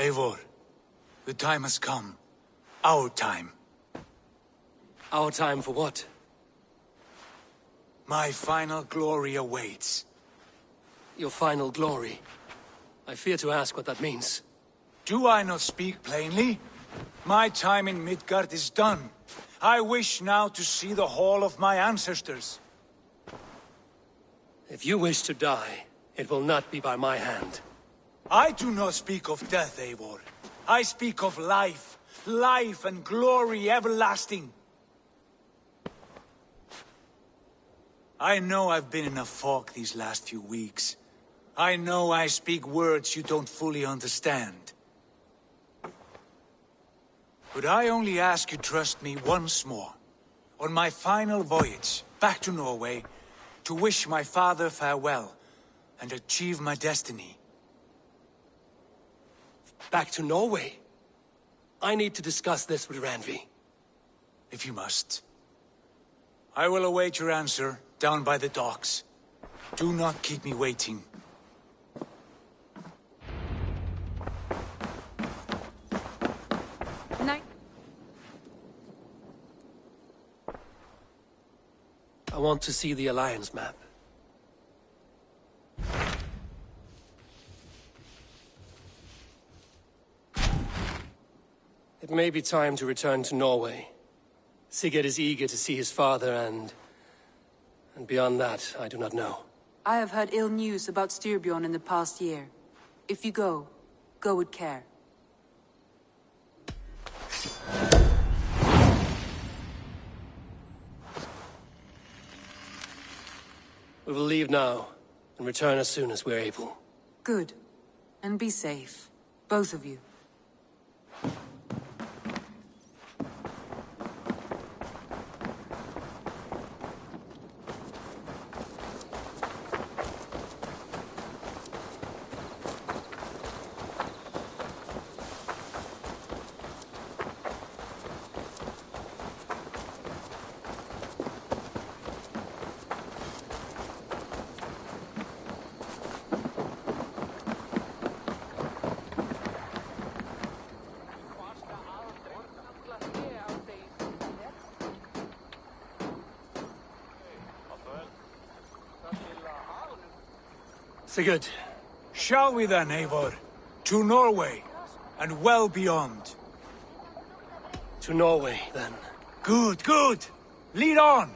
Eivor, the time has come. Our time. Our time for what? My final glory awaits. Your final glory. I fear to ask what that means. Do I not speak plainly? My time in Midgard is done. I wish now to see the hall of my ancestors. If you wish to die, it will not be by my hand. I do not speak of death, Eivor. I speak of life. Life and glory everlasting. I know I've been in a fog these last few weeks. I know I speak words you don't fully understand. But I only ask you trust me once more. On my final voyage, back to Norway, to wish my father farewell, and achieve my destiny. Back to Norway? I need to discuss this with Randvi. If you must. I will await your answer, down by the docks. Do not keep me waiting. Night. I want to see the Alliance map. It may be time to return to Norway. Sigurd is eager to see his father and beyond that, I do not know. I have heard ill news about Styrbjorn in the past year. If you go, go with care. We will leave now, and return as soon as we're able. Good. And be safe. Both of you. Sigurd. Shall we then, Eivor? To Norway, and well beyond. To Norway, then. Good, good! Lead on!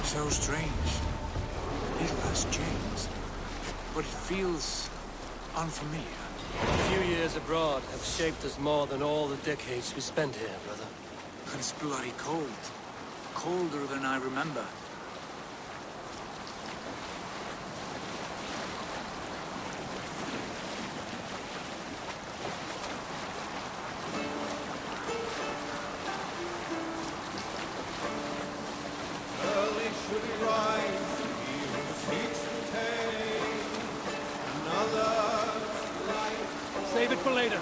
So strange. Little has changed. But it feels unfamiliar. A few years abroad have shaped us more than all the decades we spent here, brother. And it's bloody cold. Colder than I remember. Save it for later.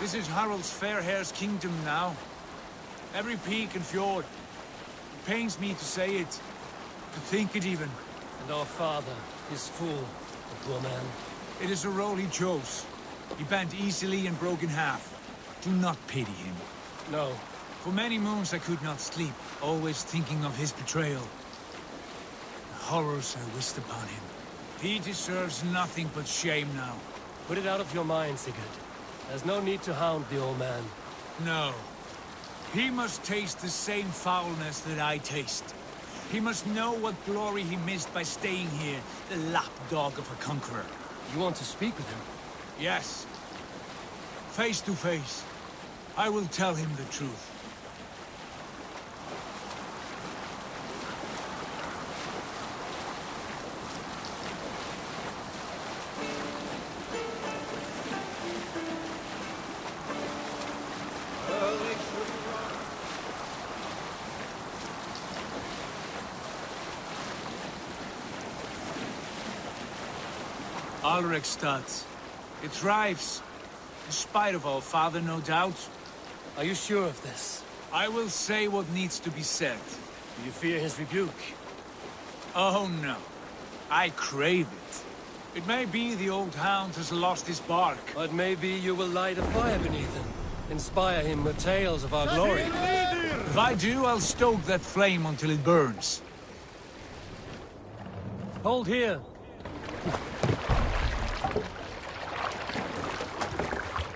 This is Harald's fair hair's kingdom now. Every peak and fjord. It pains me to say it, to think it even. And our father, his fool, the poor man. It is a role he chose. He bent easily and broke in half. Do not pity him. No. For many moons I could not sleep, always thinking of his betrayal. The horrors I wished upon him. He deserves nothing but shame now. Put it out of your mind, Sigurd. There's no need to hound the old man. No. He must taste the same foulness that I taste. He must know what glory he missed by staying here, the lapdog of a conqueror. You want to speak with him? Yes. Face to face. I will tell him the truth. Alrekstad. It thrives. In spite of our father, no doubt. Are you sure of this? I will say what needs to be said. Do you fear his rebuke? Oh no. I crave it. It may be the old hound has lost his bark. But maybe you will light a fire beneath him. Inspire him with tales of our glory. If I do, I'll stoke that flame until it burns. Hold here.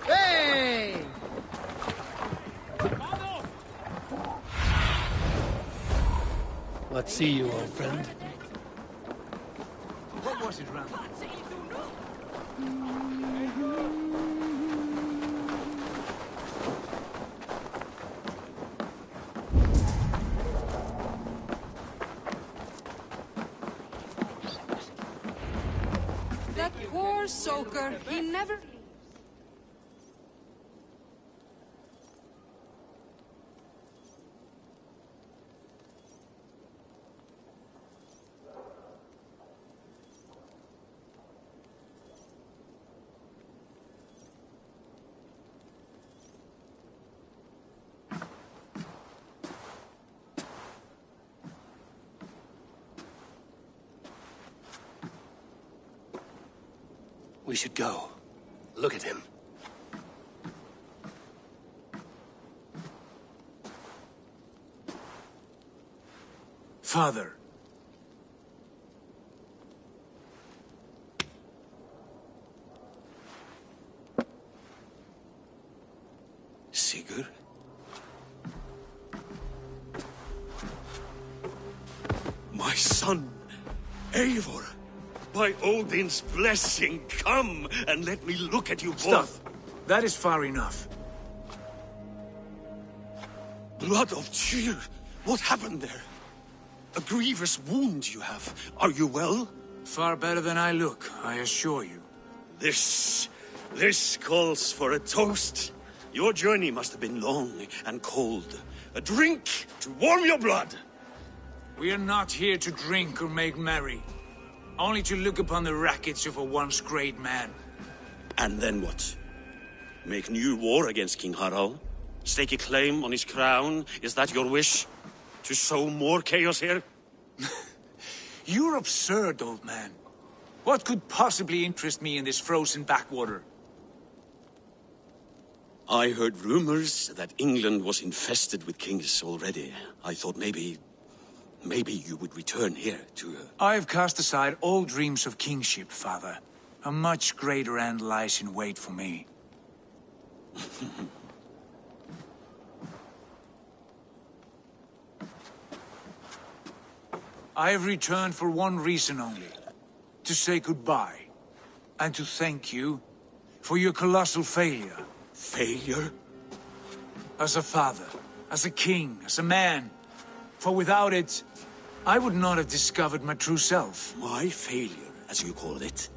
Hey! What see you, old friend? What was it, Randall? That poor soaker, he never... We should go. Look at him. Father. Sigurd? My son, Eivor! By Odin's blessing, come and let me look at you Stop. both. That is far enough. Blood of Tyr, what happened there? A grievous wound you have. Are you well? Far better than I look, I assure you. This calls for a toast. Your journey must have been long and cold. A drink to warm your blood. We are not here to drink or make merry. Only to look upon the wreckage of a once great man. And then what? Make new war against King Harald? Stake a claim on his crown? Is that your wish? To sow more chaos here? You're absurd, old man. What could possibly interest me in this frozen backwater? I heard rumors that England was infested with kings already. I thought maybe you would return here to... I've cast aside all dreams of kingship, father. A much greater end lies in wait for me. I have returned for one reason only. To say goodbye. And to thank you for your colossal failure. Failure? As a father, as a king, as a man. For without it, I would not have discovered my true self. My failure, as you call it?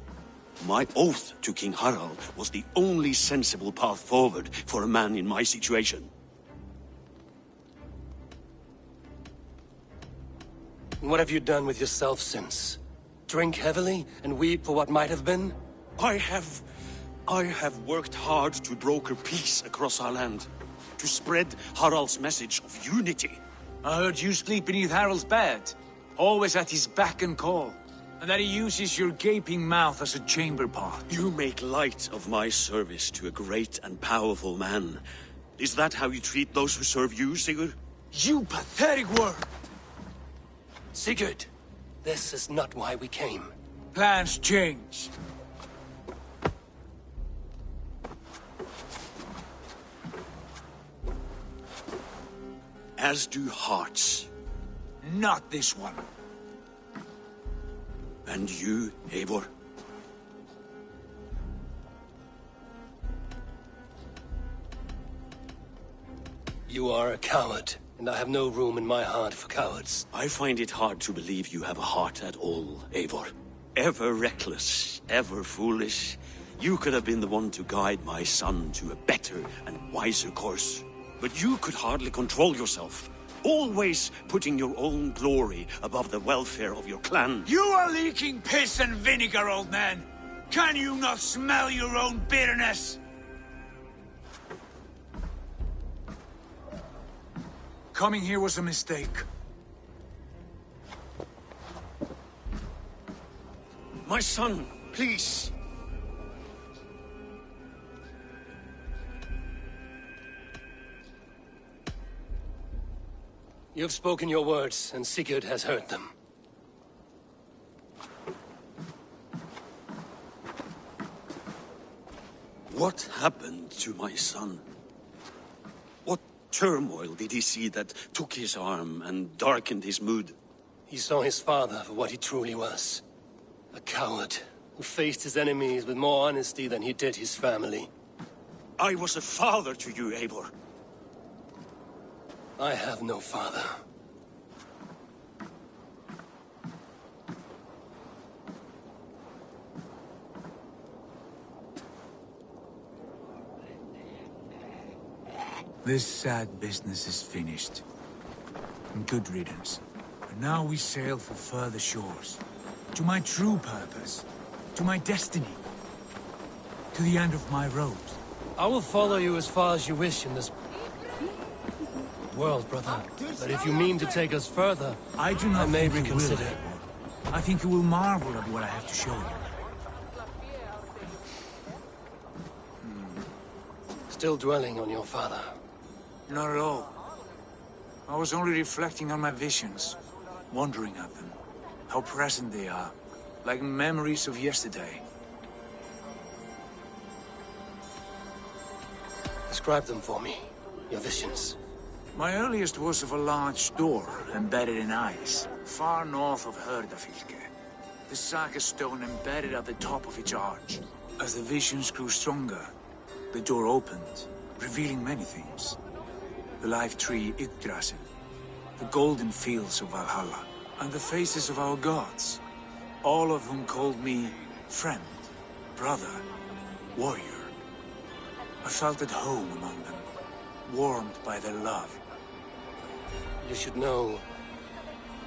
My oath to King Harald was the only sensible path forward for a man in my situation. What have you done with yourself since? Drink heavily and weep for what might have been? I have worked hard to broker peace across our land. To spread Harald's message of unity. I heard you sleep beneath Harald's bed. Always at his beck and call. And that he uses your gaping mouth as a chamber pot. You make light of my service to a great and powerful man. Is that how you treat those who serve you, Sigurd? You pathetic worm! Sigurd, this is not why we came. Plans change. as do hearts. Not this one. And you, Eivor? You are a coward, and I have no room in my heart for cowards. I find it hard to believe you have a heart at all, Eivor. Ever reckless, ever foolish. You could have been the one to guide my son to a better and wiser course. But you could hardly control yourself. Always putting your own glory above the welfare of your clan. You are leaking piss and vinegar, old man! Can you not smell your own bitterness? Coming here was a mistake. My son, please. You have spoken your words, and Sigurd has heard them. What happened to my son? What turmoil did he see that took his arm and darkened his mood? He saw his father for what he truly was. A coward, who faced his enemies with more honesty than he did his family. I was a father to you, Eivor. I have no father. This sad business is finished. And good riddance. And now we sail for further shores. To my true purpose. To my destiny. To the end of my road. I will follow you as far as you wish in this world, brother. But if you mean to take us further, I do not I may think you will, reconsider. Eivor. I think you will marvel at what I have to show you. Still dwelling on your father. Not at all. I was only reflecting on my visions, wondering at them. How present they are, like memories of yesterday. Describe them for me, your visions. My earliest was of a large door embedded in ice, far north of Herdafylke. The saga stone embedded at the top of its arch. As the visions grew stronger, the door opened, revealing many things. The life tree Yggdrasil, the golden fields of Valhalla, and the faces of our gods, all of whom called me friend, brother, warrior. I felt at home among them, warmed by their love. You should know,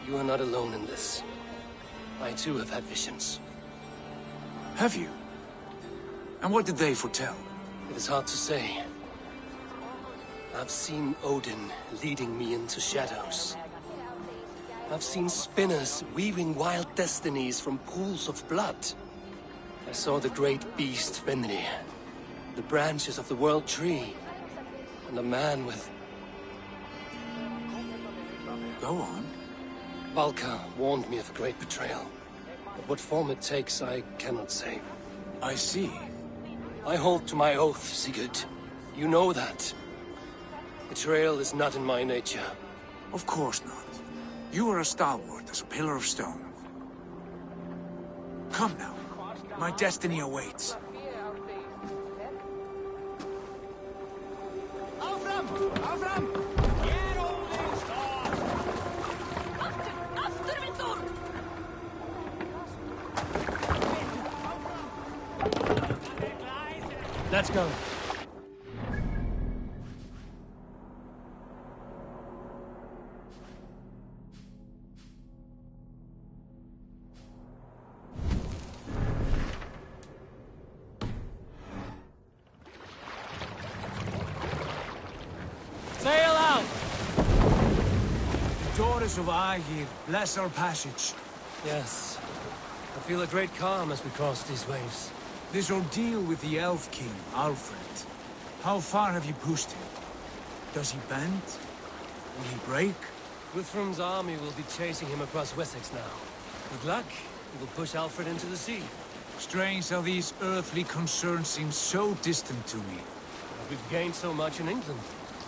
you are not alone in this. I too have had visions. Have you? And what did they foretell? It is hard to say. I've seen Odin leading me into shadows. I've seen spinners weaving wild destinies from pools of blood. I saw the great beast Fenrir, the branches of the world tree, and a man with... Go on. Valka warned me of a great betrayal. But what form it takes, I cannot say. I see. I hold to my oath, Sigurd. You know that. Betrayal is not in my nature. Of course not. You are a stalwart as a pillar of stone. Come now. My destiny awaits. Let's go. Sail out! Daughters of Aegir, bless our passage. Yes. I feel a great calm as we cross these waves. This ordeal with the Elf King, Alfred. How far have you pushed him? Does he bend? Will he break? Guthrum's army will be chasing him across Wessex now. With luck, he will push Alfred into the sea. Strange how these earthly concerns seem so distant to me. But we've gained so much in England,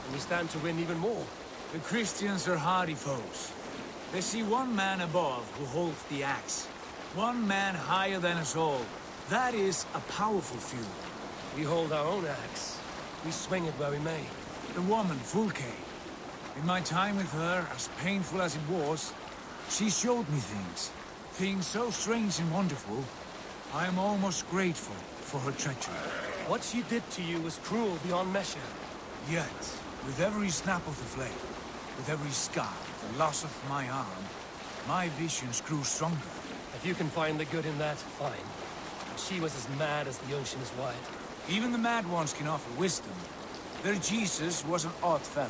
and we stand to win even more. The Christians are hardy foes. They see one man above who holds the axe. One man higher than us all. That is a powerful feud. We hold our own axe. We swing it where we may. The woman, Fulke. In my time with her, as painful as it was, she showed me things. Things so strange and wonderful, I am almost grateful for her treachery. What she did to you was cruel beyond measure. Yet, with every snap of the flame, with every scar, the loss of my arm, my visions grew stronger. If you can find the good in that, fine. But she was as mad as the ocean is wide. Even the mad ones can offer wisdom. Their Jesus was an odd fellow.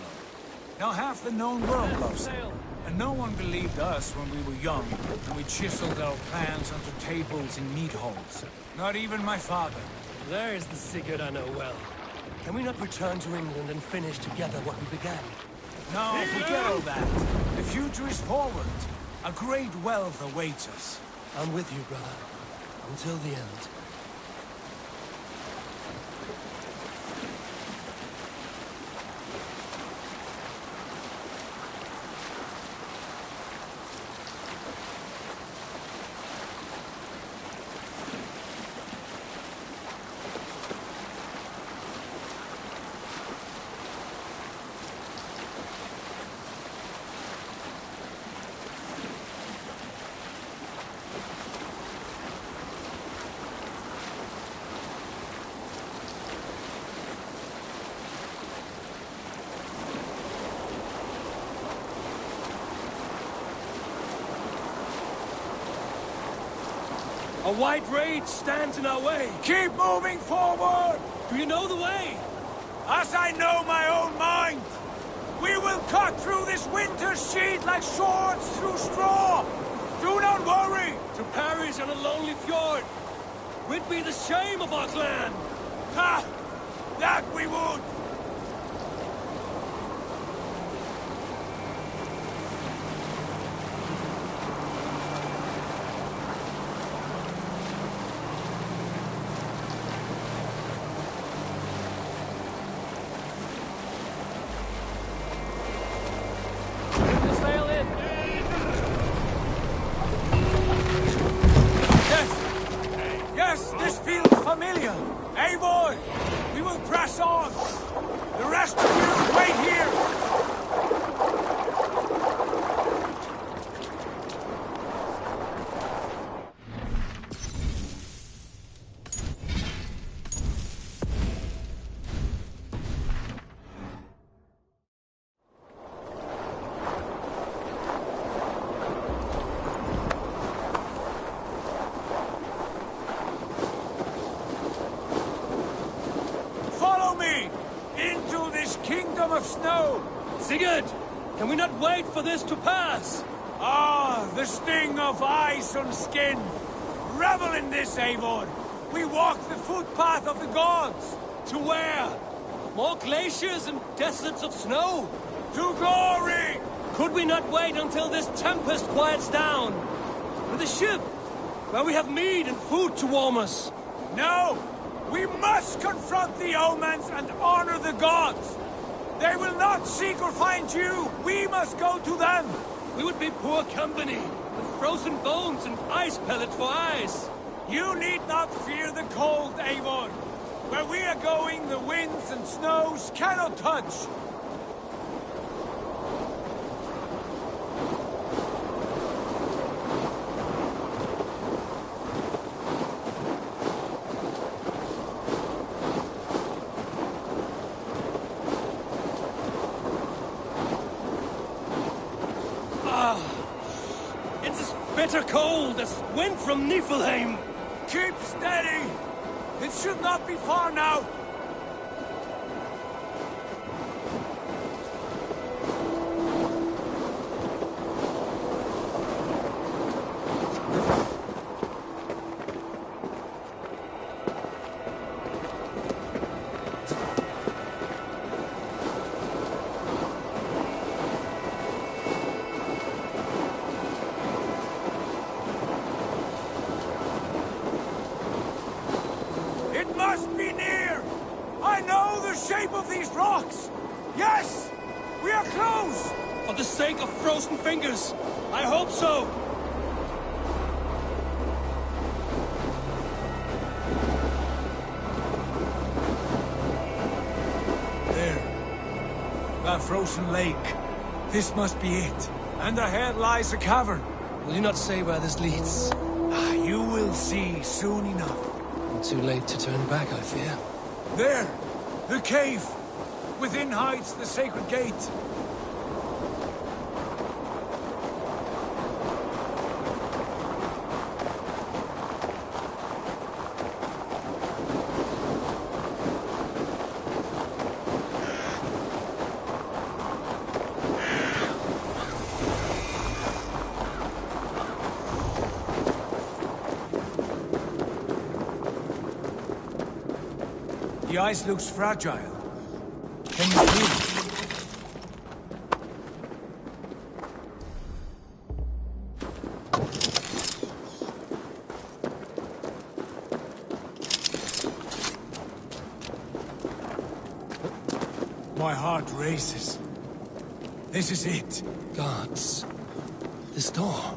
Now half the known world loves him. And no one believed us when we were young, and we chiseled our plans onto tables in meat halls. Not even my father. There is the Sigurd I know well. Can we not return to England and finish together what we began? No, forget all that. The future is forward. A great wealth awaits us. I'm with you, brother. Until the end. A white rage stands in our way. Keep moving forward! Do you know the way? As I know my own mind! We will cut through this winter's sheet like swords through straw! Do not worry! To perish on a lonely fjord. Rid be the shame of our clan! Ha! That we would! Yes, this feels familiar. Eivor, we will press on. The rest of you, wait here. Follow me into this kingdom of snow. Sigurd! Can we not wait for this to pass? Ah, the sting of ice on skin. Revel in this, Eivor. We walk the footpath of the gods. To where? More glaciers and deserts of snow? To glory! Could we not wait until this tempest quiets down? With a ship, where we have meat and food to warm us. No! We must confront the omens and honor the gods! They will not seek or find you! We must go to them! We would be poor company, with frozen bones and ice pellets for eyes. You need not fear the cold, Eivor. Where we are going, the winds and snows cannot touch. It's as bitter cold as wind from Niflheim. Keep steady! It should not be far now! It must be near! I know the shape of these rocks! Yes! We are close! For the sake of frozen fingers, I hope so! There. That frozen lake. This must be it. And ahead lies a cavern. Will you not say where this leads? You will see soon enough. Too late to turn back, I fear. There! The cave! Within hides the sacred gate. The ice looks fragile. Can you feel it? My heart races. This is it. Gods. This door.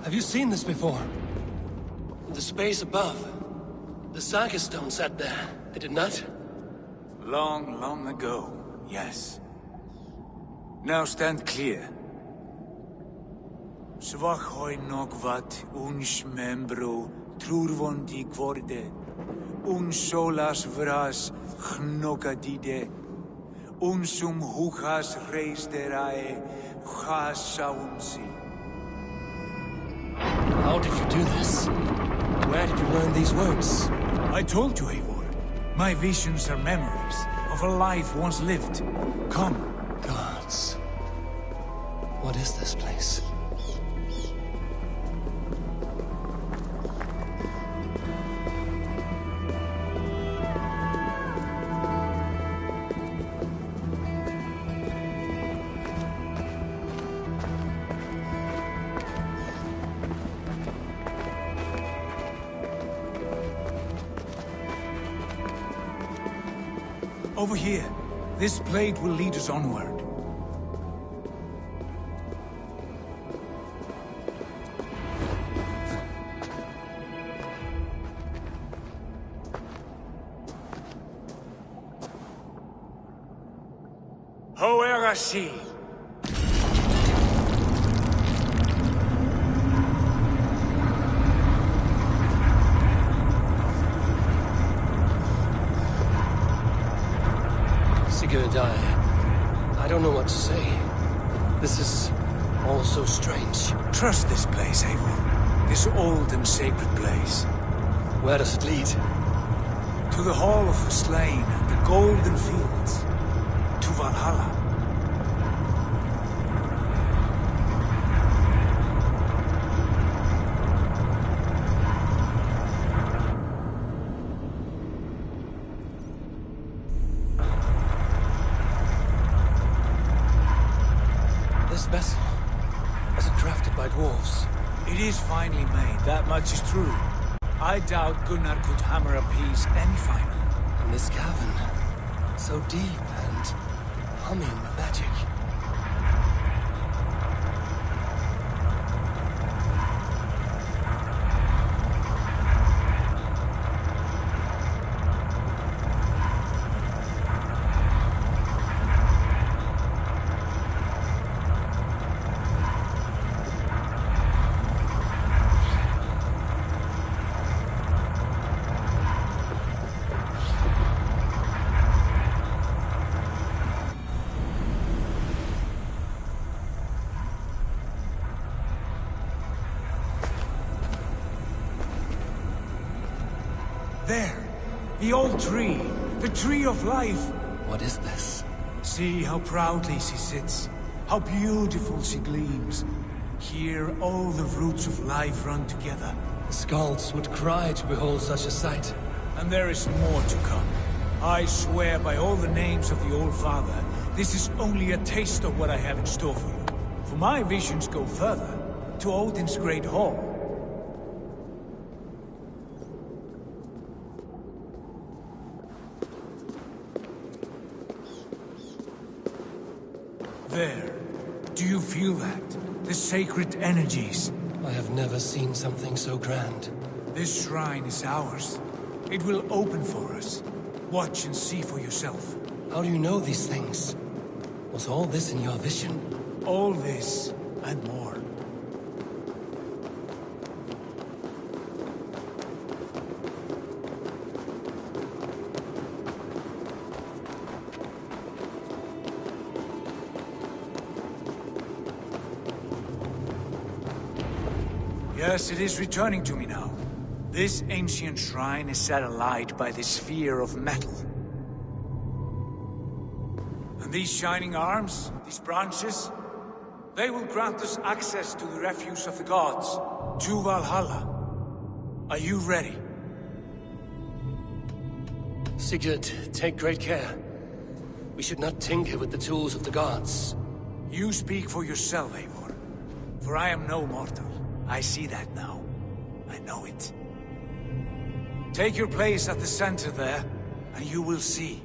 Have you seen this before? The space above. The Saga stone sat there, did it not? Long, long ago, yes. Now stand clear. Svachoi nokvat uns membro trurvondi kvorde un solas vras gnokadide unsum huchas reisterae chasaunsi. How did you do this? Where did you learn these words? I told you, Eivor. My visions are memories of a life once lived. Come. Gods. What is this place? Over here. This blade will lead us onward. Hoerasi! I don't know what to say. This is all so strange. Trust this place, Eivor. This old and sacred place. Where does it lead? To the Hall of the Slain and the Golden Fields. To Valhalla. This vessel, was it crafted by dwarves? It is finely made, that much is true. I doubt Gunnar could hammer a piece any finer. And this cavern, so deep and humming with magic. There, the old tree, the tree of life. What is this? See how proudly she sits, how beautiful she gleams. Here all the roots of life run together. The Skalds would cry to behold such a sight. And there is more to come. I swear by all the names of the Old Father, this is only a taste of what I have in store for you. For my visions go further, to Odin's Great Hall. There. Do you feel that? The sacred energies. I have never seen something so grand. This shrine is ours. It will open for us. Watch and see for yourself. How do you know these things? Was all this in your vision? All this and more. Yes, it is returning to me now. This ancient shrine is set alight by the sphere of metal. And these shining arms, these branches, they will grant us access to the refuse of the gods, to Valhalla. Are you ready? Sigurd, take great care. We should not tinker with the tools of the gods. You speak for yourself, Eivor. For I am no mortal. I see that now. I know it. Take your place at the center there, and you will see.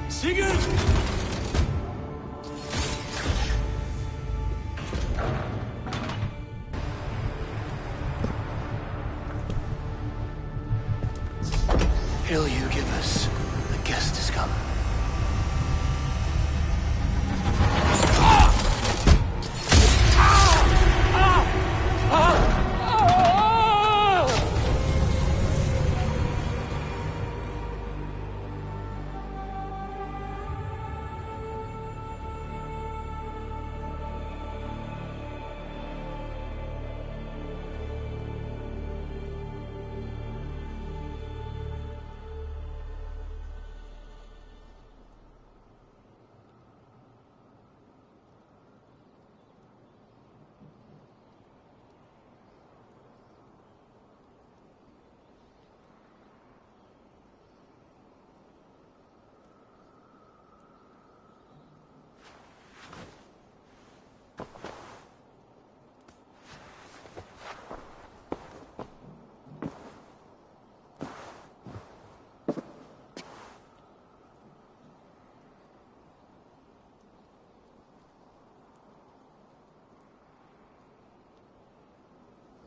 Sigurd! Hill you give us. The guest has come.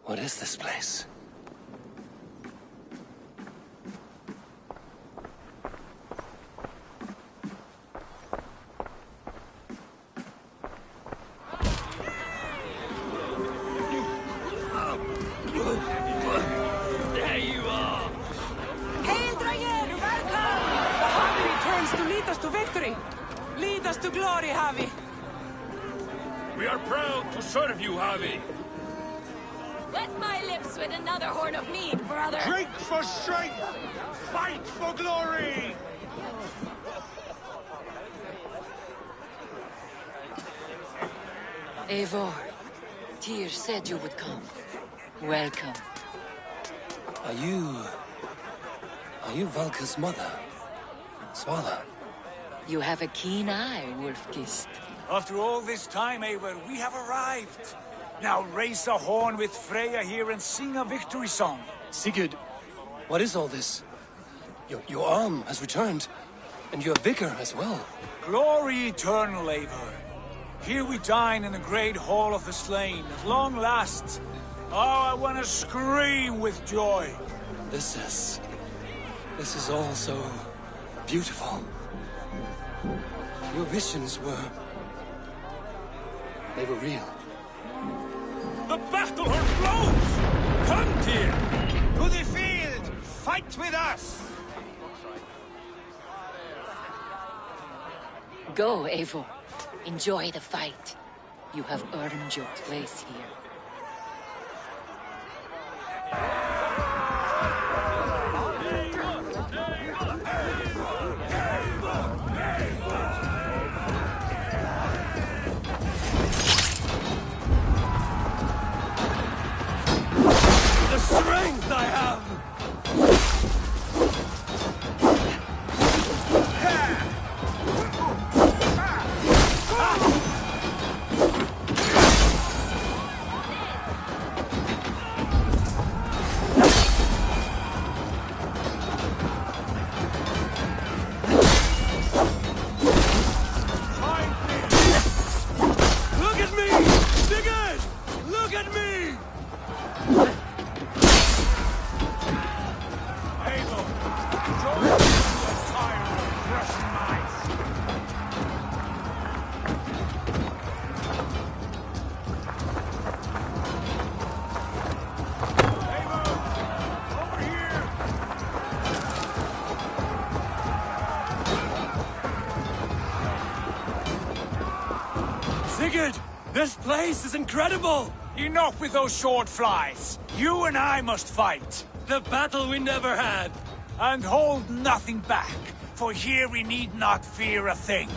What is this place? There you are! Hail, Draeger! Welcome! Havi returns to lead us to victory! Lead us to glory, Havi! We are proud to serve you, Javi. Wet my lips with another horn of mead, brother! Drink for strength! Fight for glory! Eivor, Tyr said you would come. Welcome. Are you Valka's mother? Svala? You have a keen eye, Wolfgist. After all this time, Eivor, we have arrived. Now raise a horn with Freya here and sing a victory song. Sigurd, what is all this? Your arm has returned, and your vigor as well. Glory eternal, Eivor. Here we dine in the great hall of the slain, at long last. Oh, I want to scream with joy. This is all so beautiful. Your visions they were real. The battle horn blows! Come, Tyr! To the field! Fight with us! Go, Eivor. Enjoy the fight. You have earned your place here. The strength I have! Sigurd! This place is incredible! Enough with those short flies. You and I must fight. The battle we never had! And hold nothing back, for here we need not fear a thing.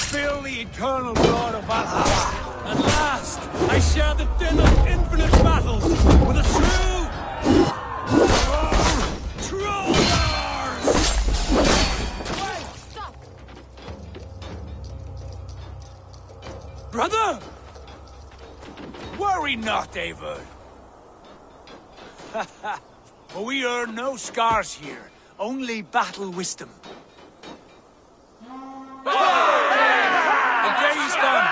Fill the eternal blood of Valhalla. At last, I share the din of infinite battles with a true... Trollars! Stop! Brother! Worry not, Eivor. For we earn no scars here, only battle wisdom. The day is done.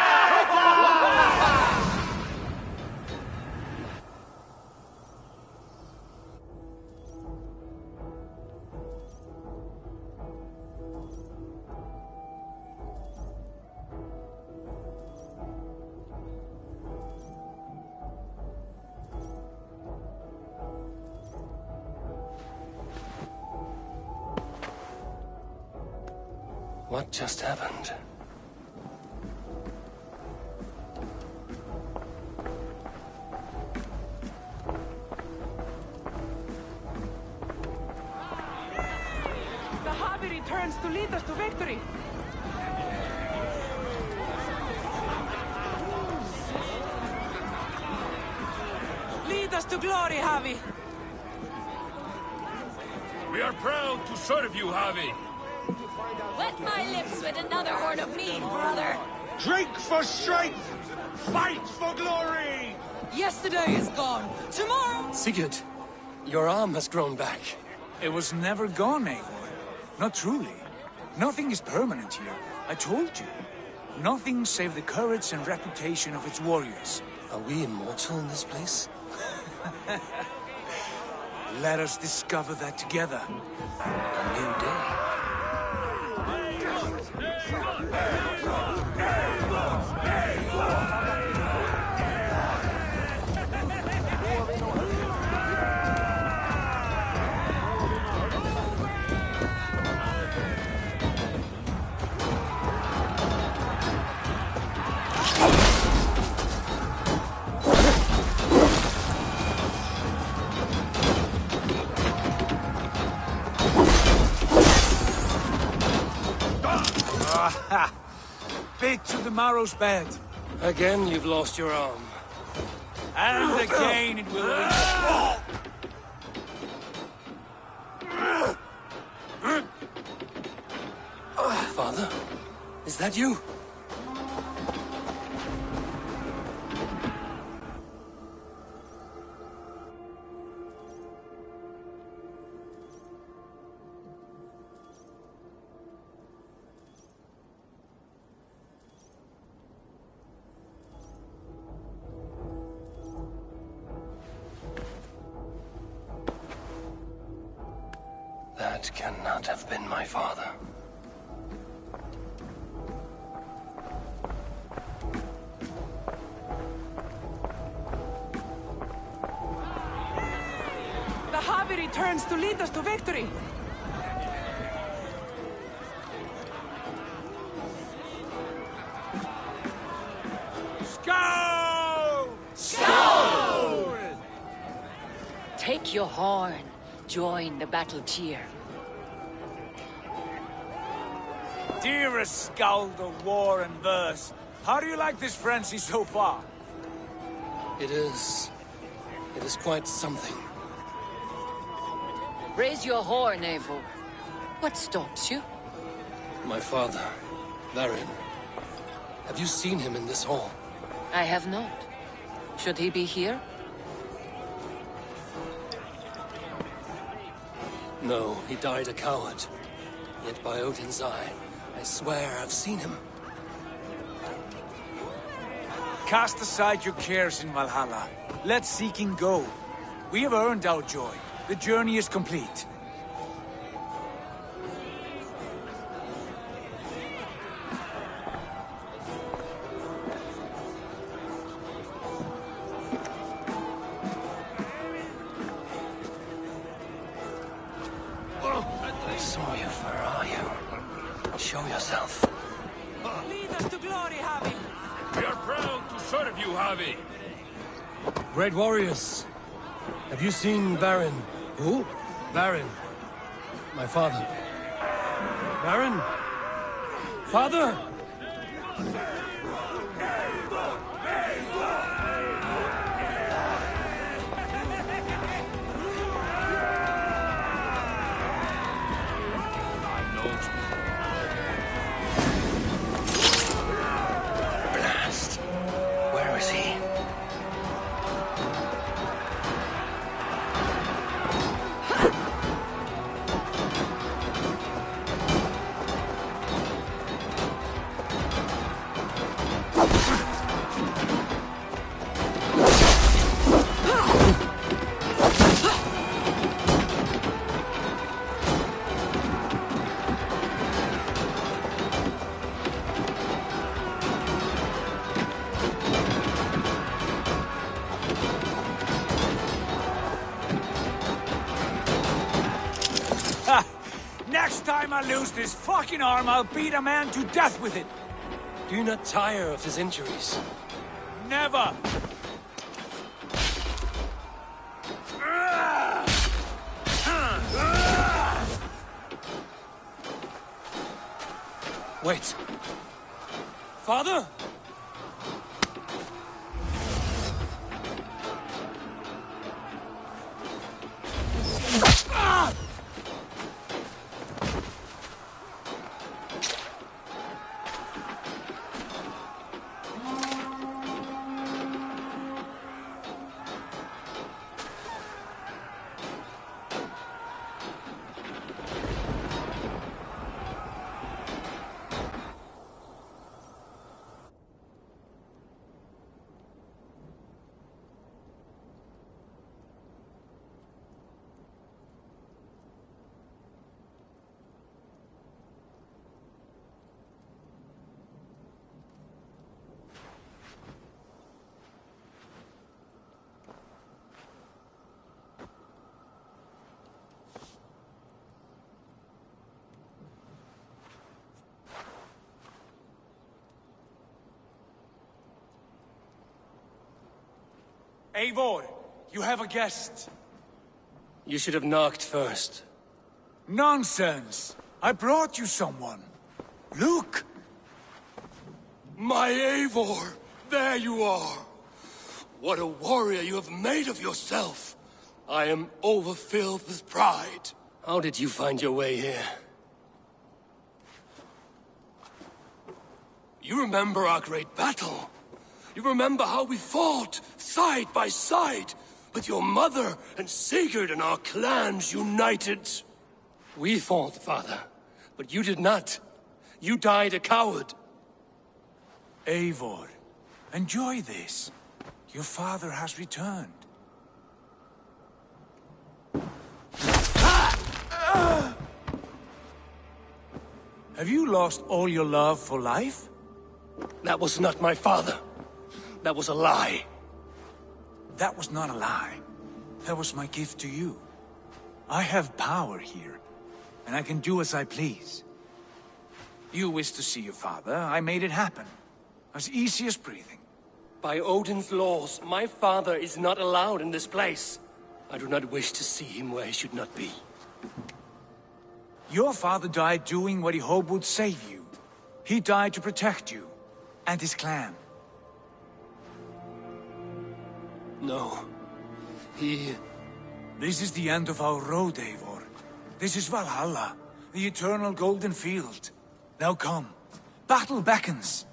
What just happened? The Harvey returns to lead us to victory. Lead us to glory, Javi. We are proud to serve you, Javi. Wet my lips with another horn of mead, brother. Drink for strength! Fight for glory! Yesterday is gone. Tomorrow... Sigurd, your arm has grown back. It was never gone, Eivor. Not truly. Nothing is permanent here. I told you. Nothing save the courage and reputation of its warriors. Are we immortal in this place? Let us discover that together. A new day. Bit to the marrow's bed. Again, you've lost your arm. And again it will... Father? Is that you? That cannot have been my father. The Harvey returns to lead us to victory. Skull! Skull! Take your horn. Join the battle cheer. Dearest skald of war and verse, how do you like this frenzy so far? It is quite something. Raise your horn, Eivor. What stops you? My father, Varin. Have you seen him in this hall? I have not. Should he be here? No, he died a coward. Yet by Odin's eye, I swear I've seen him. Cast aside your cares in Valhalla. Let seeking go. We have earned our joy. The journey is complete. Sawyer, where are you? Show yourself. Lead us to glory, Javi. We are proud to serve you, Javi. Great warriors. Have you seen Baron? Who? Baron. My father. Baron? Father? Blast. Where is he? Next time I lose this fucking arm, I'll beat a man to death with it. Do you not tire of his injuries? Never! Wait. Father? Eivor, you have a guest. You should have knocked first. Nonsense! I brought you someone. Look! My Eivor! There you are! What a warrior you have made of yourself! I am overfilled with pride. How did you find your way here? You remember our great battle? You remember how we fought, side by side, with your mother and Sigurd and our clans united? We fought, father, but you did not. You died a coward. Eivor, enjoy this. Your father has returned. Have you lost all your love for life? That was not my father. That was a lie. That was not a lie. That was my gift to you. I have power here, and I can do as I please. You wished to see your father, I made it happen. As easy as breathing. By Odin's laws, my father is not allowed in this place. I do not wish to see him where he should not be. Your father died doing what he hoped would save you. He died to protect you, and his clan. No. This is the end of our road, Eivor. This is Valhalla, the eternal golden field. Now come. Battle beckons.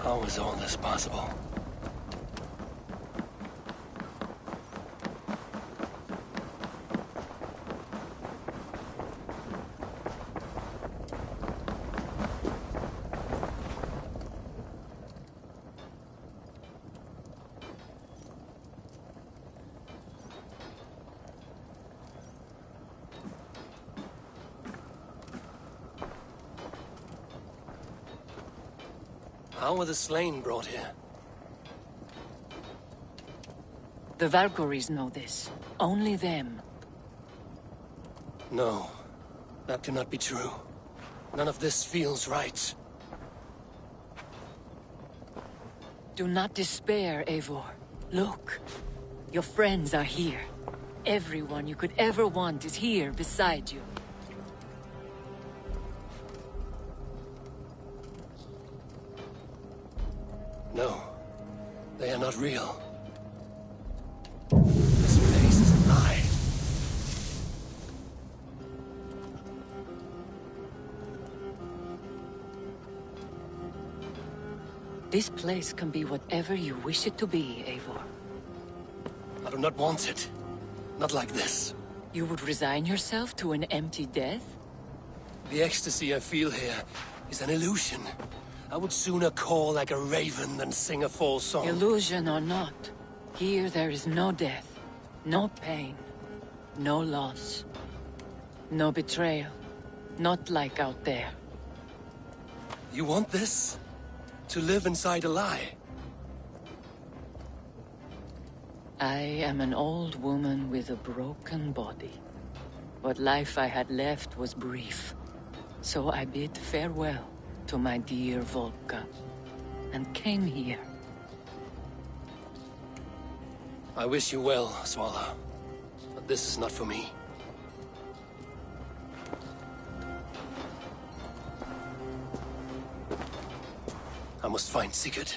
How is all this possible? How were the slain brought here? The Valkyries know this. Only them. No, that cannot be true. None of this feels right. Do not despair, Eivor. Look. Your friends are here. Everyone you could ever want is here beside you. No, they are not real. This place is a lie. This place can be whatever you wish it to be, Eivor. I do not want it. Not like this. You would resign yourself to an empty death? The ecstasy I feel here is an illusion. I would sooner call like a raven than sing a false song. Illusion or not, here there is no death, no pain, no loss, no betrayal, not like out there. You want this? To live inside a lie? I am an old woman with a broken body. What life I had left was brief, so I bid farewell to my dear Volka, and came here. I wish you well, Swallow, but this is not for me. I must find Sigurd.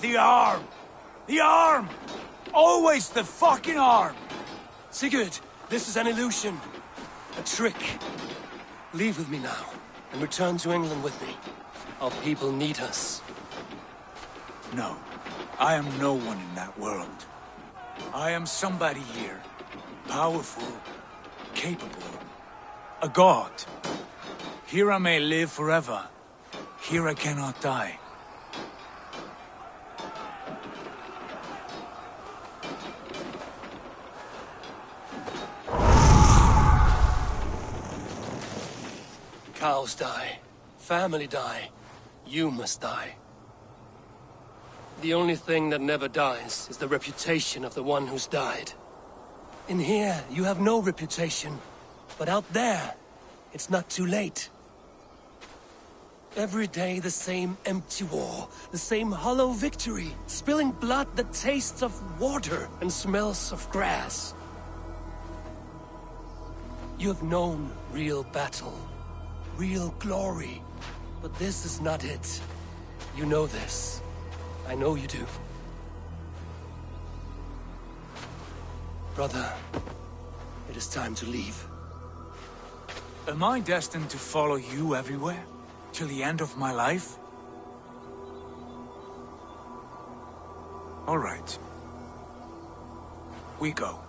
The arm! The arm! Always the fucking arm! Sigurd, this is an illusion. A trick. Leave with me now, and return to England with me. Our people need us. No, I am no one in that world. I am somebody here. Powerful, capable, a god. Here I may live forever. Here I cannot die. Cows die. Family die. You must die. The only thing that never dies is the reputation of the one who's died. In here, you have no reputation. But out there, it's not too late. Every day the same empty war, the same hollow victory, spilling blood that tastes of water and smells of grass. You have known real battle, real glory, but this is not it. You know this. I know you do. Brother, it is time to leave. Am I destined to follow you everywhere? Till the end of my life? All right. We go.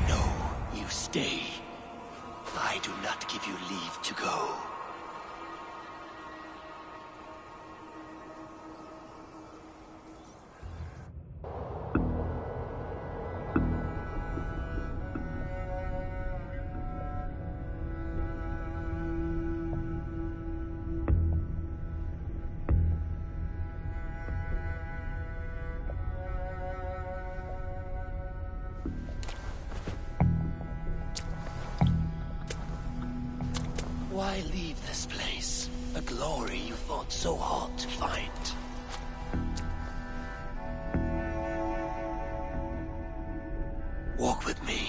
No, you stay. I do not give you leave to go. Why leave this place? A glory you fought so hard to find. Walk with me.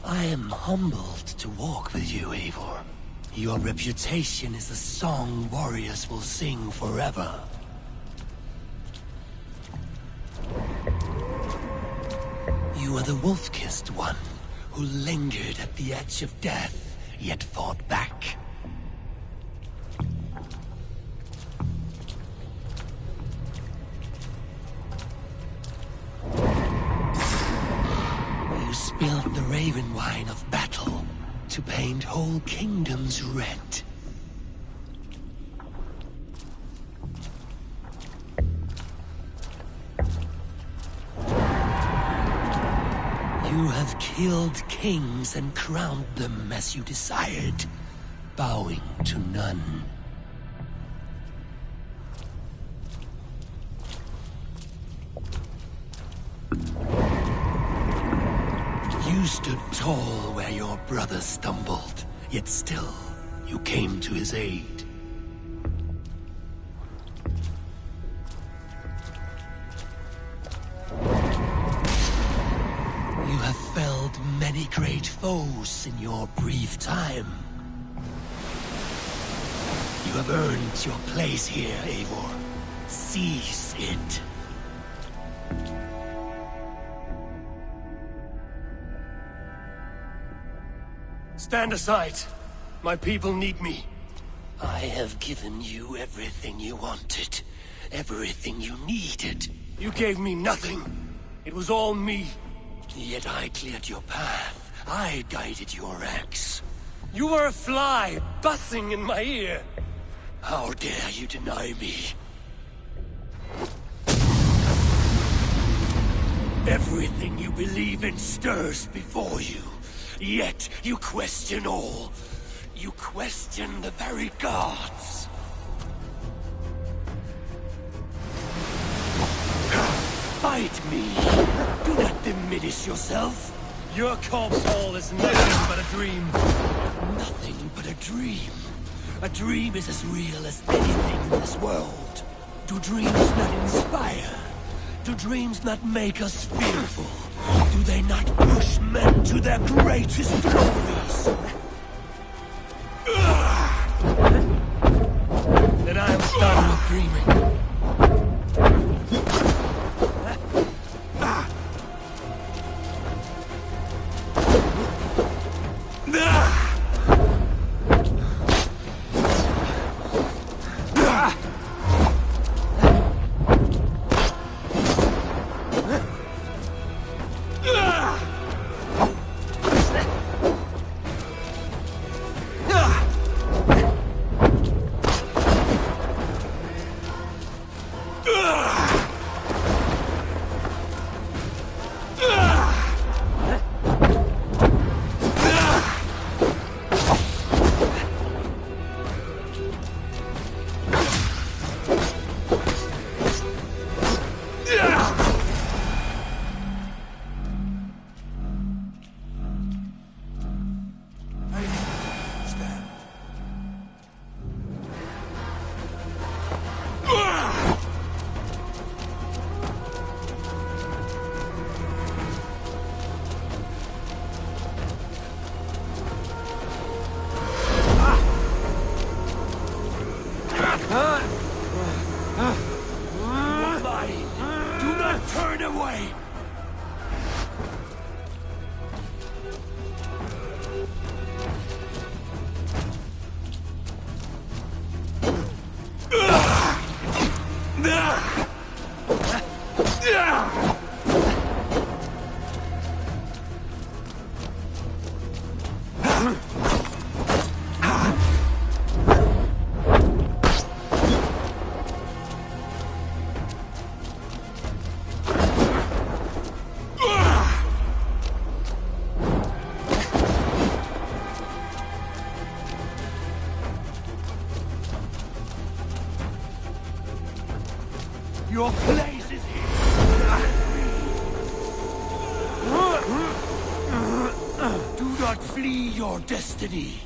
I am humbled to walk with you, Eivor. Your reputation is a song warriors will sing forever. You are the wolf-kissed one, who lingered at the edge of death, yet fought back. You spilled the raven wine of battle to paint whole kingdoms red. You have killed kings and crowned them as you desired, bowing to none. You stood tall where your brother stumbled, yet still you came to his aid. You have felled many great foes in your brief time. You have earned your place here, Eivor. Seize it. Stand aside. My people need me. I have given you everything you wanted. Everything you needed. You gave me nothing. It was all me. Yet I cleared your path. I guided your axe. You were a fly, buzzing in my ear. How dare you deny me? Everything you believe in stirs before you. Yet you question all. You question the very gods. Fight me. Do not diminish yourself. Your corpse hall is nothing but a dream. Nothing but a dream. A dream is as real as anything in this world. Do dreams not inspire? Do dreams not make us fearful? Do they not push men to their greatest glories? Then I am done with dreaming. Your place is here. Do not flee your destiny.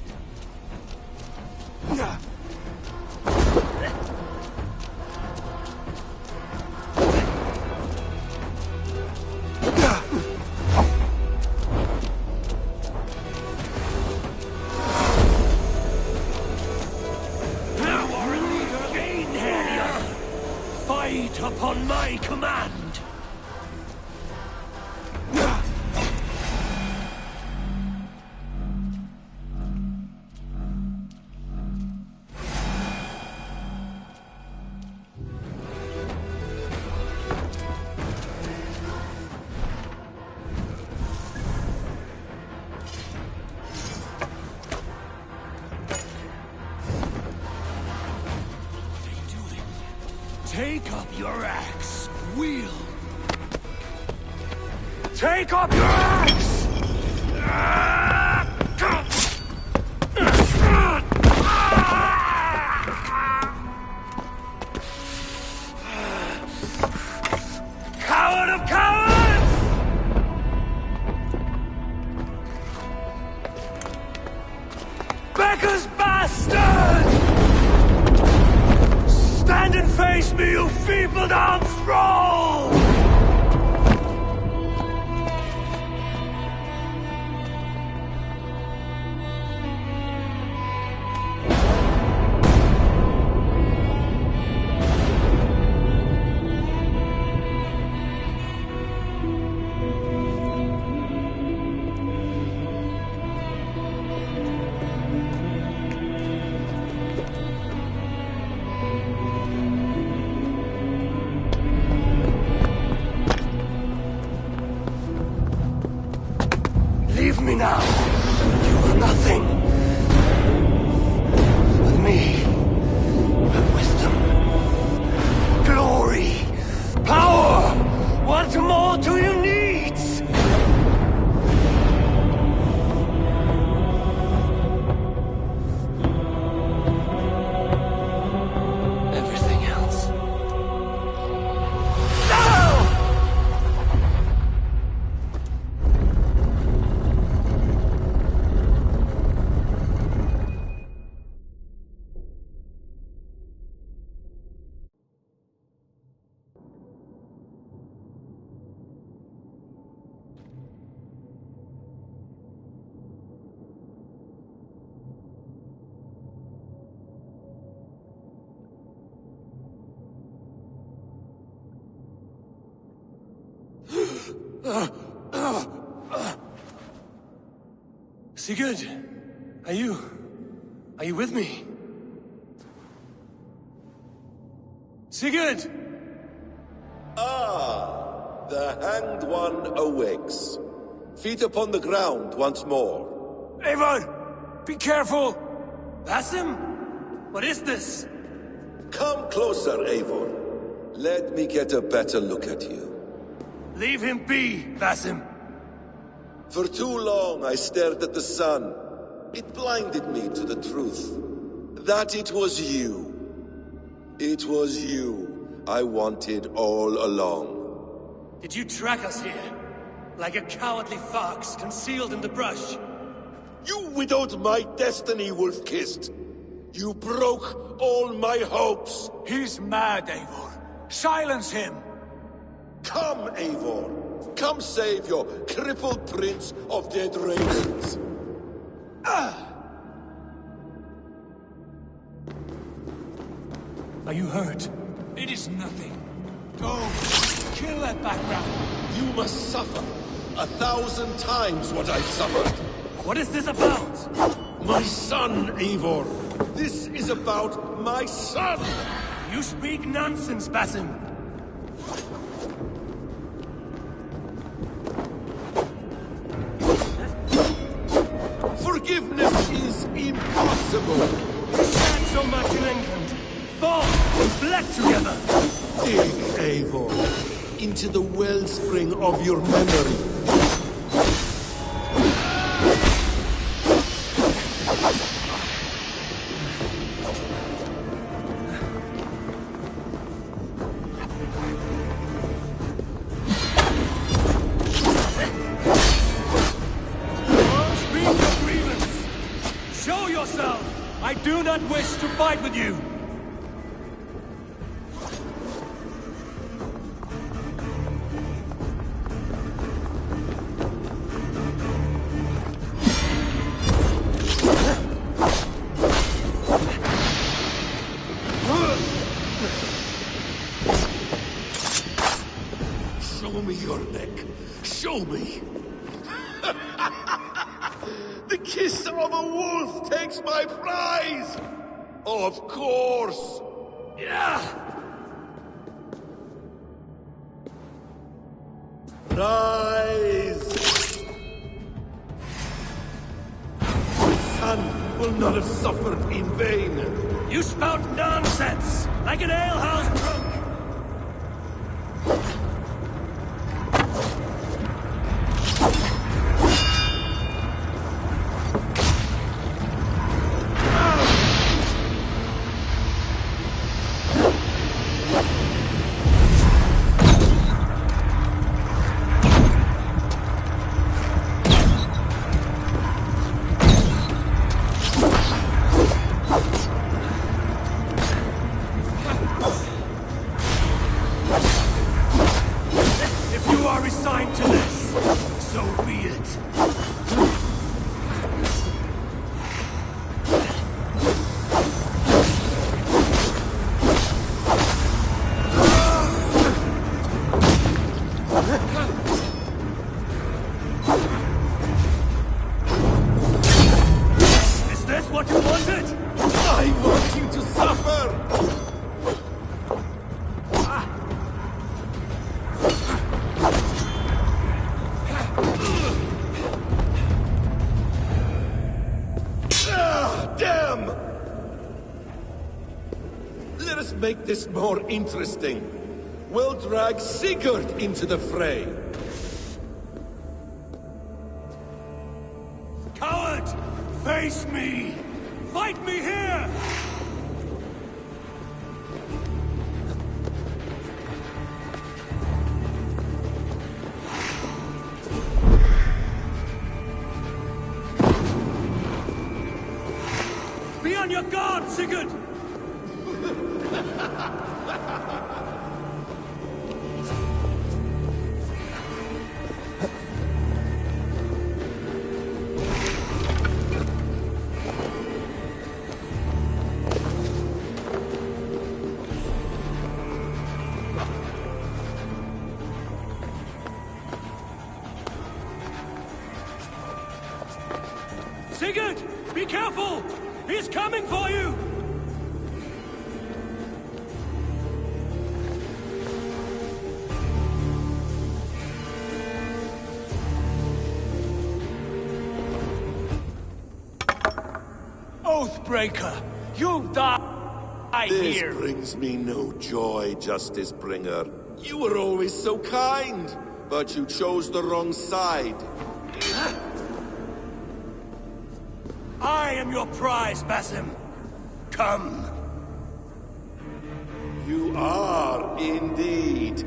Upon my command! Take up your axe. Wield. Take up your axe! Coward of cowards! Becca's bastard! Stand and face me, you feeble-down thrall! Leave me now. You are nothing. With me, you have wisdom, glory, power. What more do you need? Everything else. No! Sigurd, are you with me? Sigurd! Ah, the Hanged One awakes. Feet upon the ground once more. Eivor! Be careful! Basim? What is this? Come closer, Eivor. Let me get a better look at you. Leave him be, Basim. For too long I stared at the sun. It blinded me to the truth. That it was you. It was you I wanted all along. Did you track us here? Like a cowardly fox concealed in the brush? You widowed my destiny, wolf-kissed. You broke all my hopes. He's mad, Eivor. Silence him! Come, Eivor. Come save your crippled prince of dead ravens. Are you hurt? It is nothing. Go. Kill that background. You must suffer 1,000 times what I've suffered. What is this about? My son, Eivor. This is about my son. You speak nonsense, Basim. Forgiveness is impossible. We stand so much in England. Fall and black together. Dig, Eivor, into the wellspring of your memory. I do not wish to fight with you! Show me your neck. Show me. The kiss of a wolf takes my prize! Of course! Yeah! Rise! My son will not have suffered in vain. You spout nonsense! Like an alehouse drunk! make this more interesting, we'll drag Sigurd into the fray. Coward! Face me! Fight me here! Be on your guard, Sigurd! Sigurd! Be careful! He's coming for you! Oathbreaker! You die here! This brings me no joy, Justice Bringer. You were always so kind, but you chose the wrong side. I am your prize, Basim. Come. You are, indeed.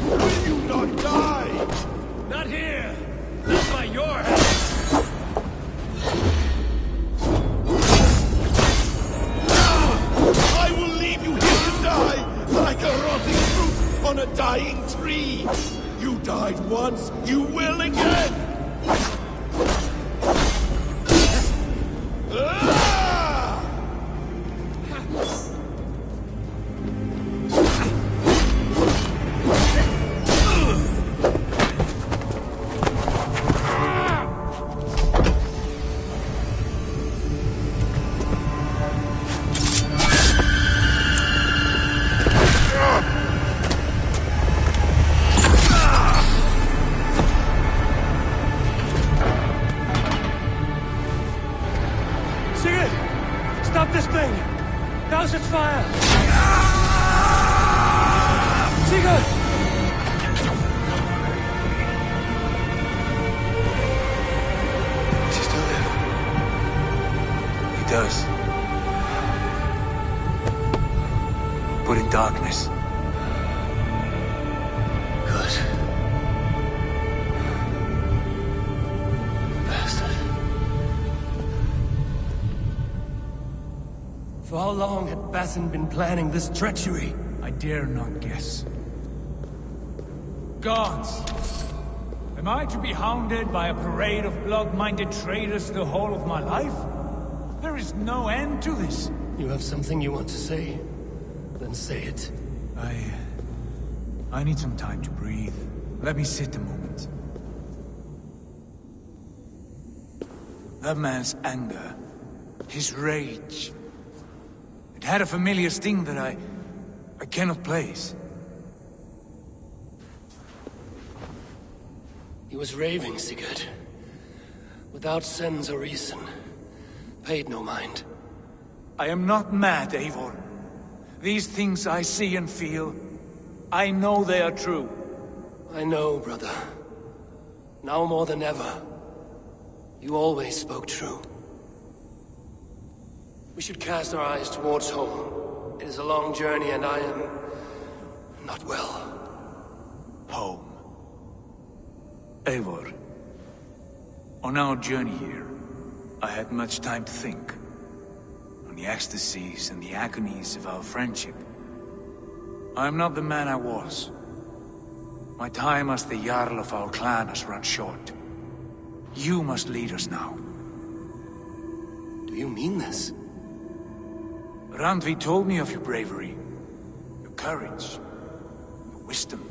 Will you not die? Not here! Not by your hand! I will leave you here to die, like a rotting fruit on a dying tree. You died once, you will again! Sigurd! Stop this thing! Douse its fire! Sigurd! Does he still live? He does. But in darkness. Good. Bastard. For how long had Basim been planning this treachery? I dare not guess. Gods! Am I to be hounded by a parade of blood-minded traitors the whole of my life? There is no end to this. You have something you want to say? Then say it. I need some time to breathe. Let me sit a moment. That man's anger, his rage, it had a familiar sting that I cannot place. He was raving, Sigurd. Without sense or reason. Paid no mind. I am not mad, Eivor. These things I see and feel, I know they are true. I know, brother. Now more than ever. You always spoke true. We should cast our eyes towards home. It is a long journey and I am... not well. Home. Eivor. On our journey here, I had much time to think. On the ecstasies and the agonies of our friendship. I am not the man I was. My time as the Jarl of our clan has run short. You must lead us now. Do you mean this? Randvi told me of your bravery, your courage, your wisdom.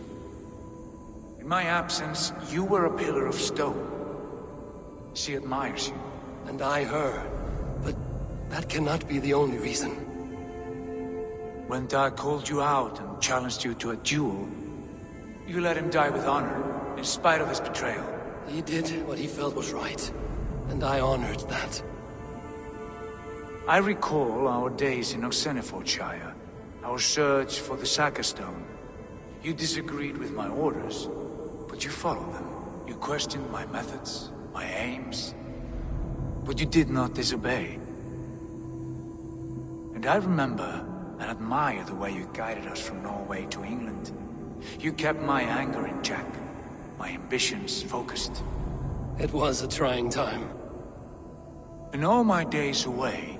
In my absence, you were a pillar of stone. She admires you. And I her. But that cannot be the only reason. When Dag called you out and challenged you to a duel, you let him die with honor, in spite of his betrayal. He did what he felt was right, and I honored that. I recall our days in Oxenifordshire, our search for the Saga Stone. You disagreed with my orders, but you followed them. You questioned my methods, my aims, but you did not disobey. And I remember and admire the way you guided us from Norway to England. You kept my anger in check, my ambitions focused. It was a trying time. In all my days away,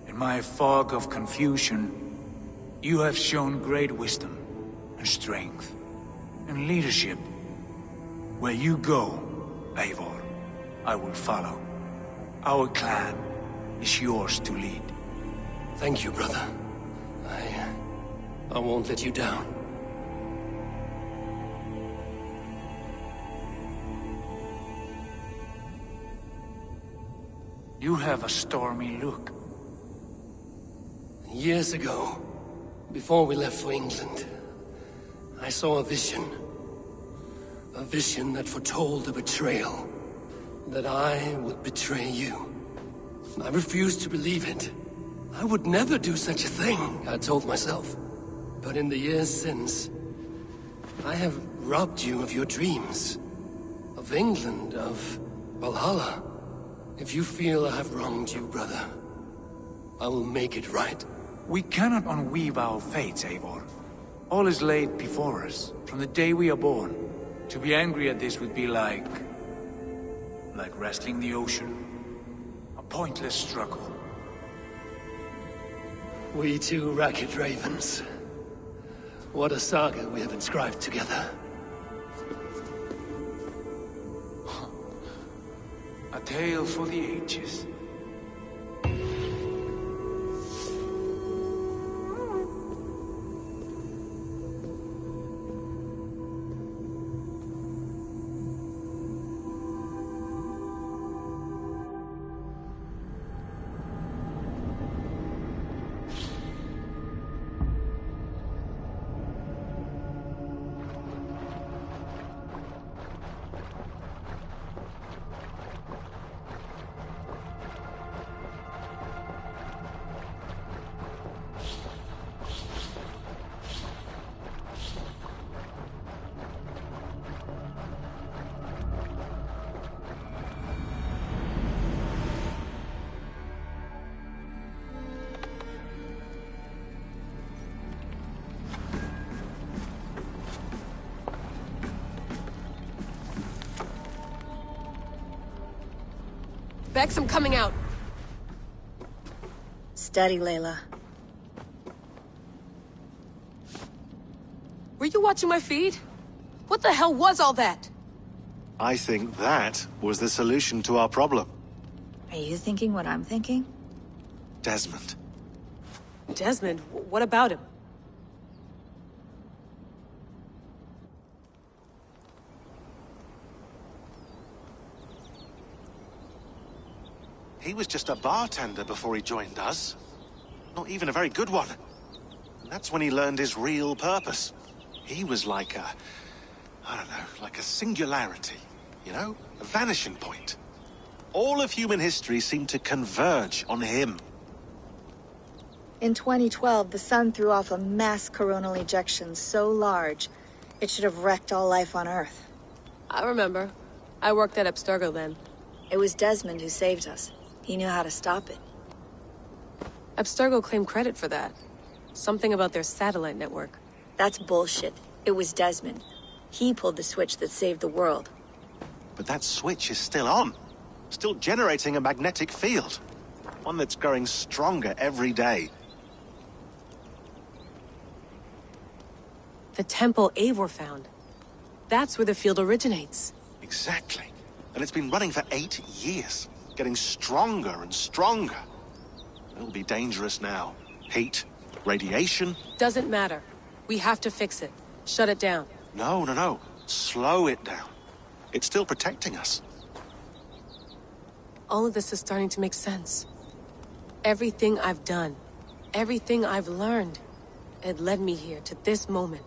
in my fog of confusion, you have shown great wisdom and strength and leadership. Where you go, Eivor, I will follow. Our clan is yours to lead. Thank you, brother. I won't let you down. You have a stormy look. Years ago, before we left for England, I saw a vision. A vision that foretold a betrayal. That I would betray you. I refused to believe it. I would never do such a thing, I told myself. But in the years since, I have robbed you of your dreams. Of England, of Valhalla. If you feel I have wronged you, brother, I will make it right. We cannot unweave our fates, Eivor. All is laid before us, from the day we are born. To be angry at this would be like wrestling the ocean. A pointless struggle. We two ragged ravens. What a saga we have inscribed together. A tale for the ages. Bex, I'm coming out. Steady, Layla. Were you watching my feed? What the hell was all that? I think that was the solution to our problem. Are you thinking what I'm thinking? Desmond. Desmond? What about him? He was just a bartender before he joined us. Not even a very good one. And that's when he learned his real purpose. He was like a... I don't know, like a singularity, you know? A vanishing point. All of human history seemed to converge on him. In 2012, the sun threw off a mass coronal ejection so large, it should have wrecked all life on Earth. I remember. I worked at Abstergo then. It was Desmond who saved us. He knew how to stop it. Abstergo claimed credit for that. Something about their satellite network. That's bullshit. It was Desmond. He pulled the switch that saved the world. But that switch is still on. Still generating a magnetic field. One that's growing stronger every day. The temple Eivor found. That's where the field originates. Exactly. And it's been running for 8 years. Getting stronger and stronger. It'll be dangerous now. Heat, radiation. Doesn't matter. We have to fix it. Shut it down. No. Slow it down. It's still protecting us. All of this is starting to make sense. Everything I've done, everything I've learned, it led me here to this moment.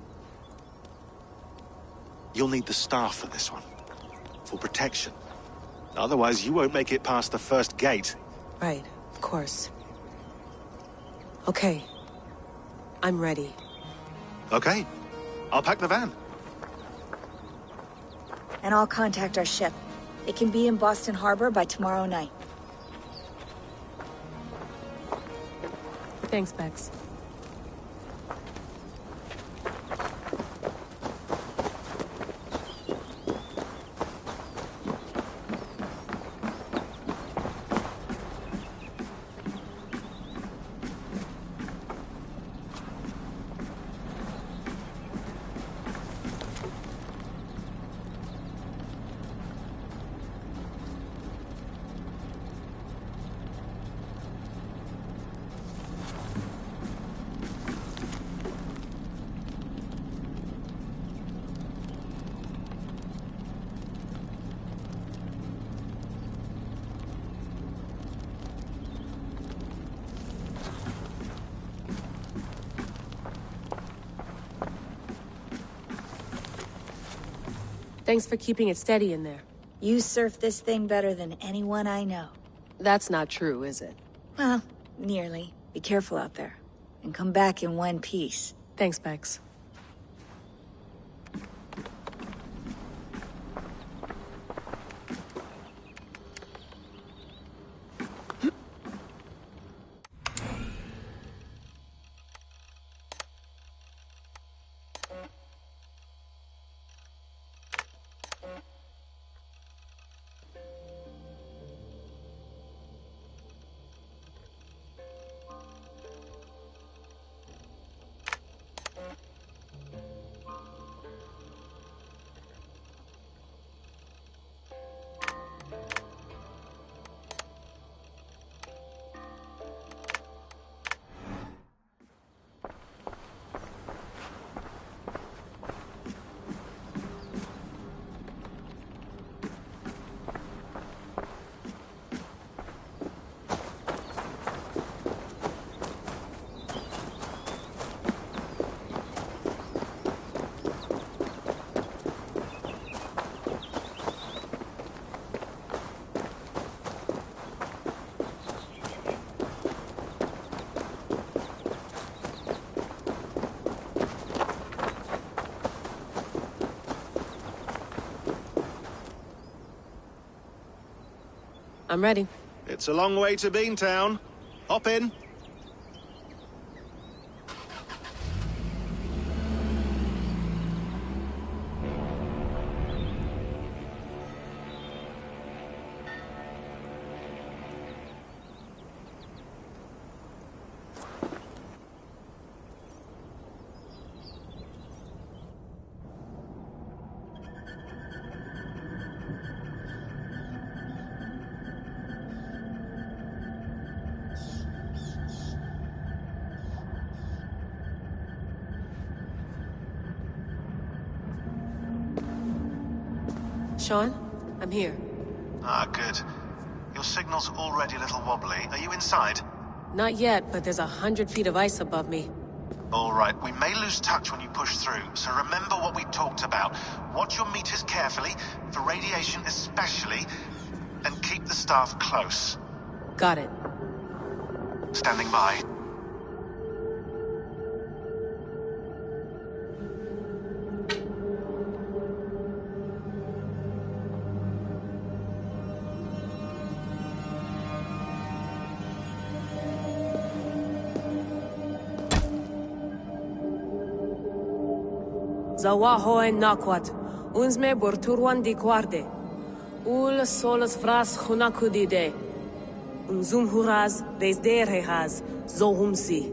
You'll need the staff for this one. for protection. Otherwise, you won't make it past the first gate. Right, of course. Okay. I'm ready. Okay. I'll pack the van. And I'll contact our ship. It can be in Boston Harbor by tomorrow night. Thanks, Bex. Thanks for keeping it steady in there. You surf this thing better than anyone I know. That's not true, is it? Well, nearly. Be careful out there. And come back in one piece. Thanks, Bex. I'm ready. It's a long way to Beantown. Hop in. Sean, I'm here. Ah, good. Your signal's already a little wobbly. Are you inside? Not yet, but there's 100 feet of ice above me. All right, we may lose touch when you push through, so remember what we talked about. Watch your meters carefully, for radiation especially, and keep the staff close. Got it. Standing by. Zawaho en nakwat, unsme borturwan di guarde. Ul solos vras hunakudide. Unzum huraz, desderehaz, zohumsi.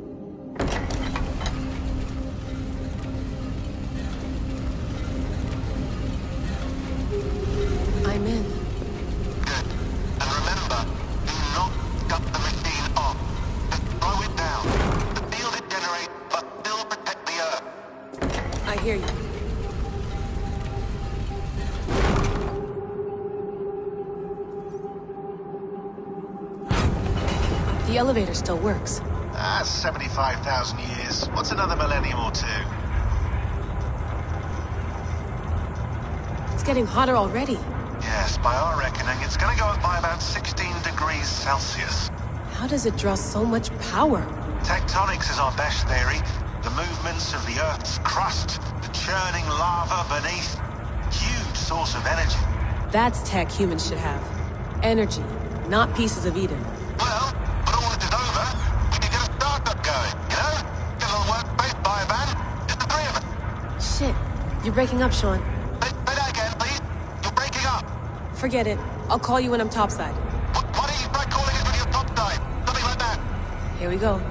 I'm in. Good. And remember, do not cut the machine off. Just throw it down. The field it generates, but still protect the Earth. I hear you. The elevator still works. That's 75,000 years. What's another millennium or two? It's getting hotter already. Yes, by our reckoning, it's gonna go up by about 16 degrees Celsius. How does it draw so much power? Tectonics is our best theory. The movements of the Earth's crust, the churning lava beneath. Huge source of energy. That's tech humans should have. Energy, not pieces of Eden. Well, when all this is over, we can get a startup going, you know? Get a little workspace, buy a van, just the three of us. Shit, you're breaking up, Sean. Say that again, please. You're breaking up. Forget it. I'll call you when I'm topside. Why don't you try calling us when you're topside? Something like that. Here we go.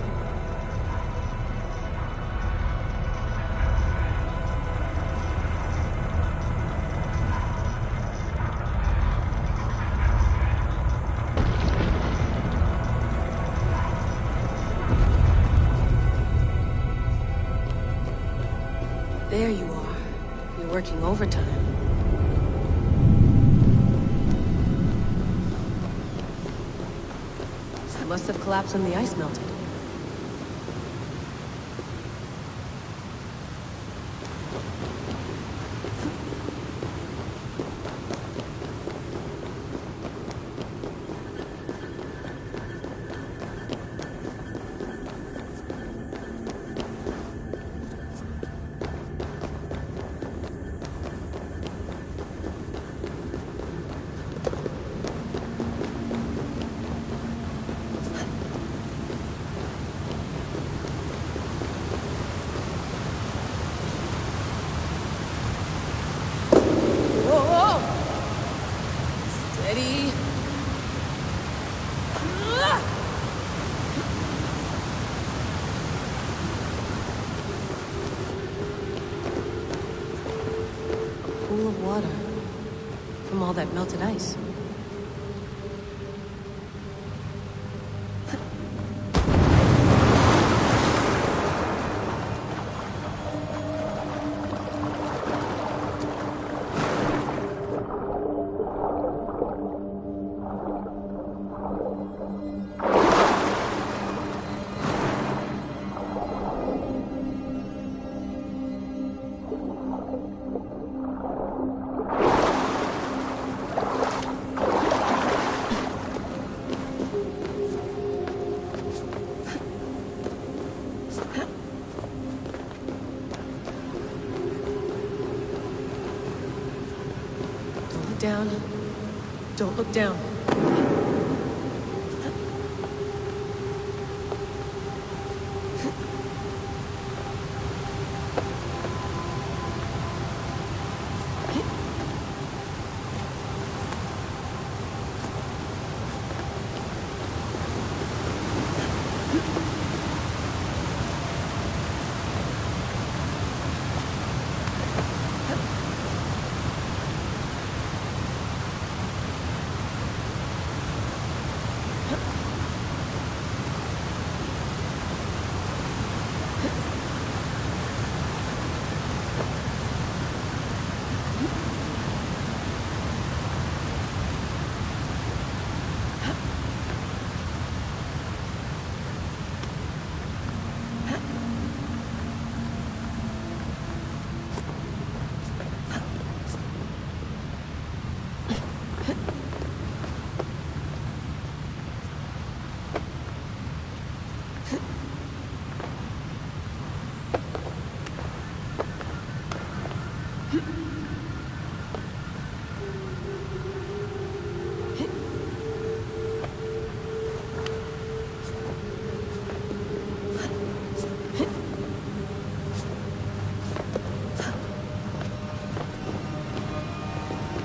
There you are. You're working overtime. It must have collapsed when the ice melted. Steady. A pool of water from all that melted ice. Down. Don't look down.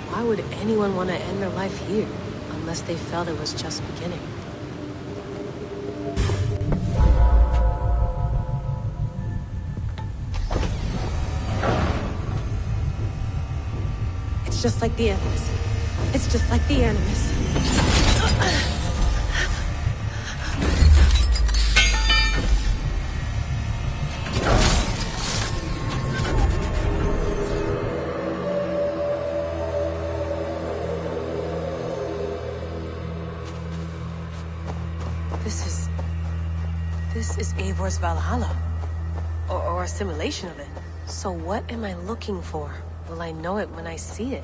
Why would anyone want to end their life here, unless they felt it was just beginning? It's just like the Animus. It's just like the Animus. This is Eivor's Valhalla. Or a simulation of it. So what am I looking for? Will I know it when I see it?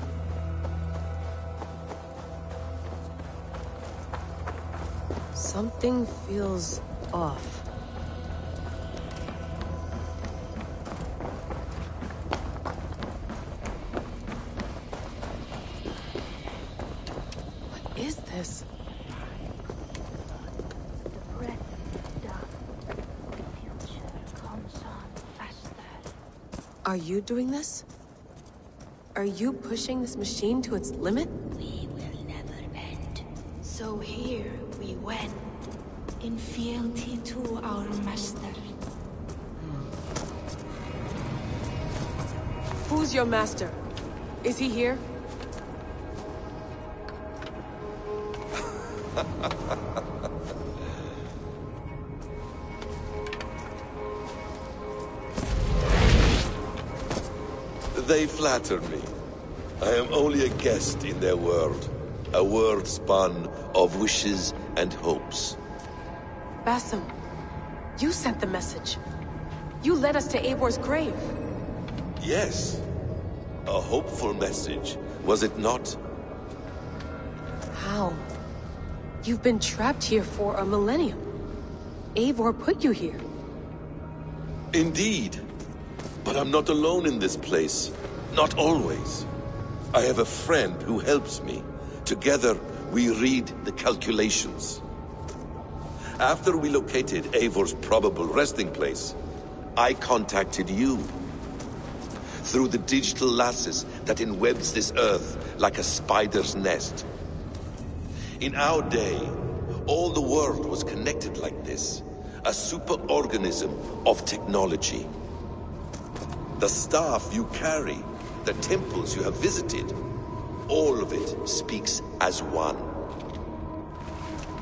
Something feels off. What is this? The breath is done. The future comes on faster. Are you doing this? Are you pushing this machine to its limit? We will never end. So here we went, in fealty to our master. Who's your master? Is he here? They flatter me. I am only a guest in their world. A world spun of wishes and hopes. Basim, you sent the message. You led us to Eivor's grave. Yes. A hopeful message, was it not? How? You've been trapped here for a millennium. Eivor put you here. Indeed. But I'm not alone in this place. Not always. I have a friend who helps me. Together, we read the calculations. After we located Eivor's probable resting place, I contacted you. Through the digital lasses that enwebs this earth like a spider's nest. In our day, all the world was connected like this. A superorganism of technology. The staff you carry, the temples you have visited, all of it speaks as one.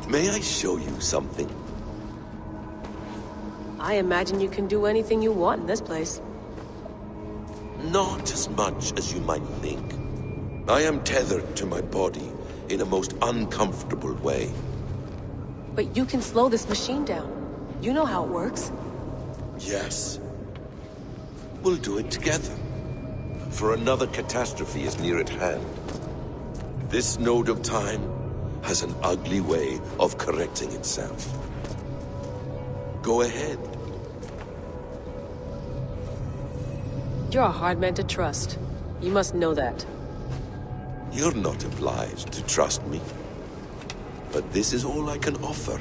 May I show you something? I imagine you can do anything you want in this place. Not as much as you might think. I am tethered to my body in a most uncomfortable way. But you can slow this machine down. You know how it works. Yes. We'll do it together. For another catastrophe is near at hand. This node of time has an ugly way of correcting itself. Go ahead. You're a hard man to trust. You must know that. You're not obliged to trust me. But this is all I can offer.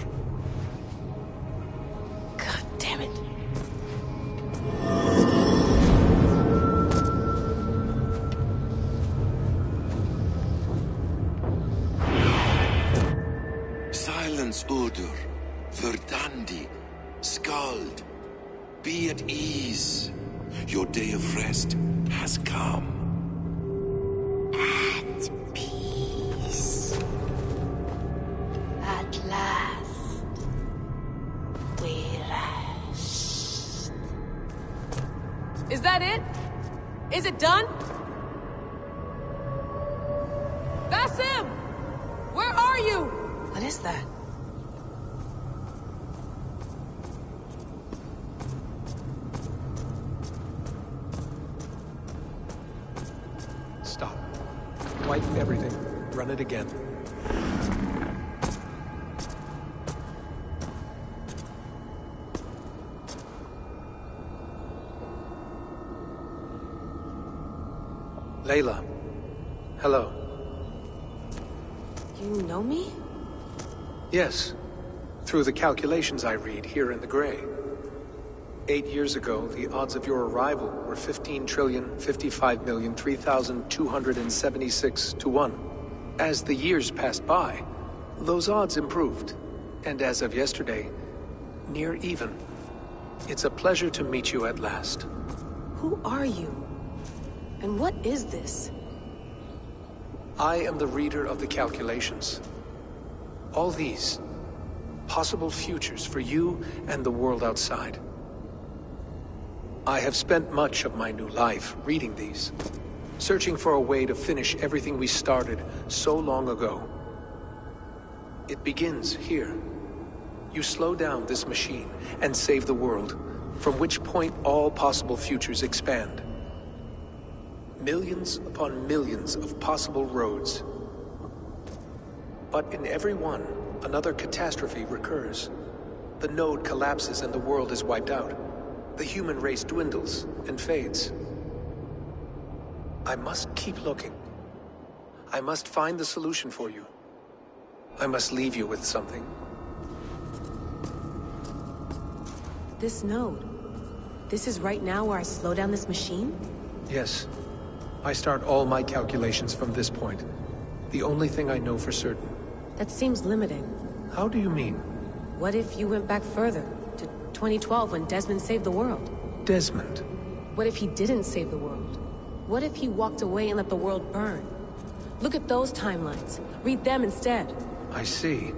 God damn it. Silence, Udur. Verdandi. Skald. Be at ease. Your day of rest has come. At peace. At last. We rest. Is that it? Is it done? Basim! Where are you? What is that? Stop. Wipe everything. Run it again. Layla. Hello. You know me? Yes. Through the calculations I read here in the gray. 8 years ago, the odds of your arrival were 15,055,003,276 to 1. As the years passed by, those odds improved. And as of yesterday, near even. It's a pleasure to meet you at last. Who are you? And what is this? I am the reader of the calculations. All these, possible futures for you and the world outside. I have spent much of my new life reading these, searching for a way to finish everything we started so long ago. It begins here. You slow down this machine and save the world, from which point all possible futures expand. Millions upon millions of possible roads. But in every one, another catastrophe recurs. The node collapses and the world is wiped out. The human race dwindles and fades. I must keep looking. I must find the solution for you. I must leave you with something. This node. This is right now where I slow down this machine? Yes. I start all my calculations from this point. The only thing I know for certain. That seems limiting. How do you mean? What if you went back further, to 2012 when Desmond saved the world? Desmond? What if he didn't save the world? What if he walked away and let the world burn? Look at those timelines. Read them instead. I see.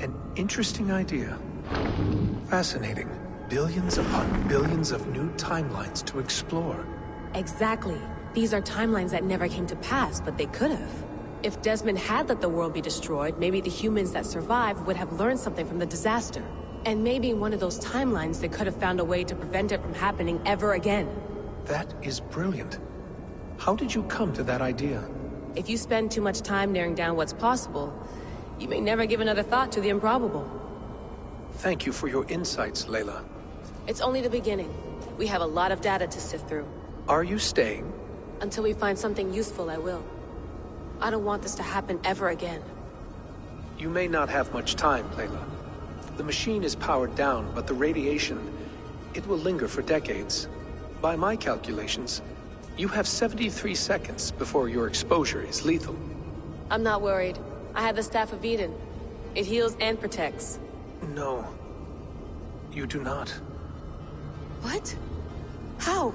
An interesting idea. Fascinating. Billions upon billions of new timelines to explore. Exactly. These are timelines that never came to pass, but they could have. If Desmond had let the world be destroyed, maybe the humans that survived would have learned something from the disaster. And maybe in one of those timelines they could have found a way to prevent it from happening ever again. That is brilliant. How did you come to that idea? If you spend too much time narrowing down what's possible, you may never give another thought to the improbable. Thank you for your insights, Layla. It's only the beginning. We have a lot of data to sift through. Are you staying? Until we find something useful, I will. I don't want this to happen ever again. You may not have much time, Layla. The machine is powered down, but the radiation, it will linger for decades. By my calculations, you have 73 seconds before your exposure is lethal. I'm not worried. I have the Staff of Eden. It heals and protects. No. You do not. What? How?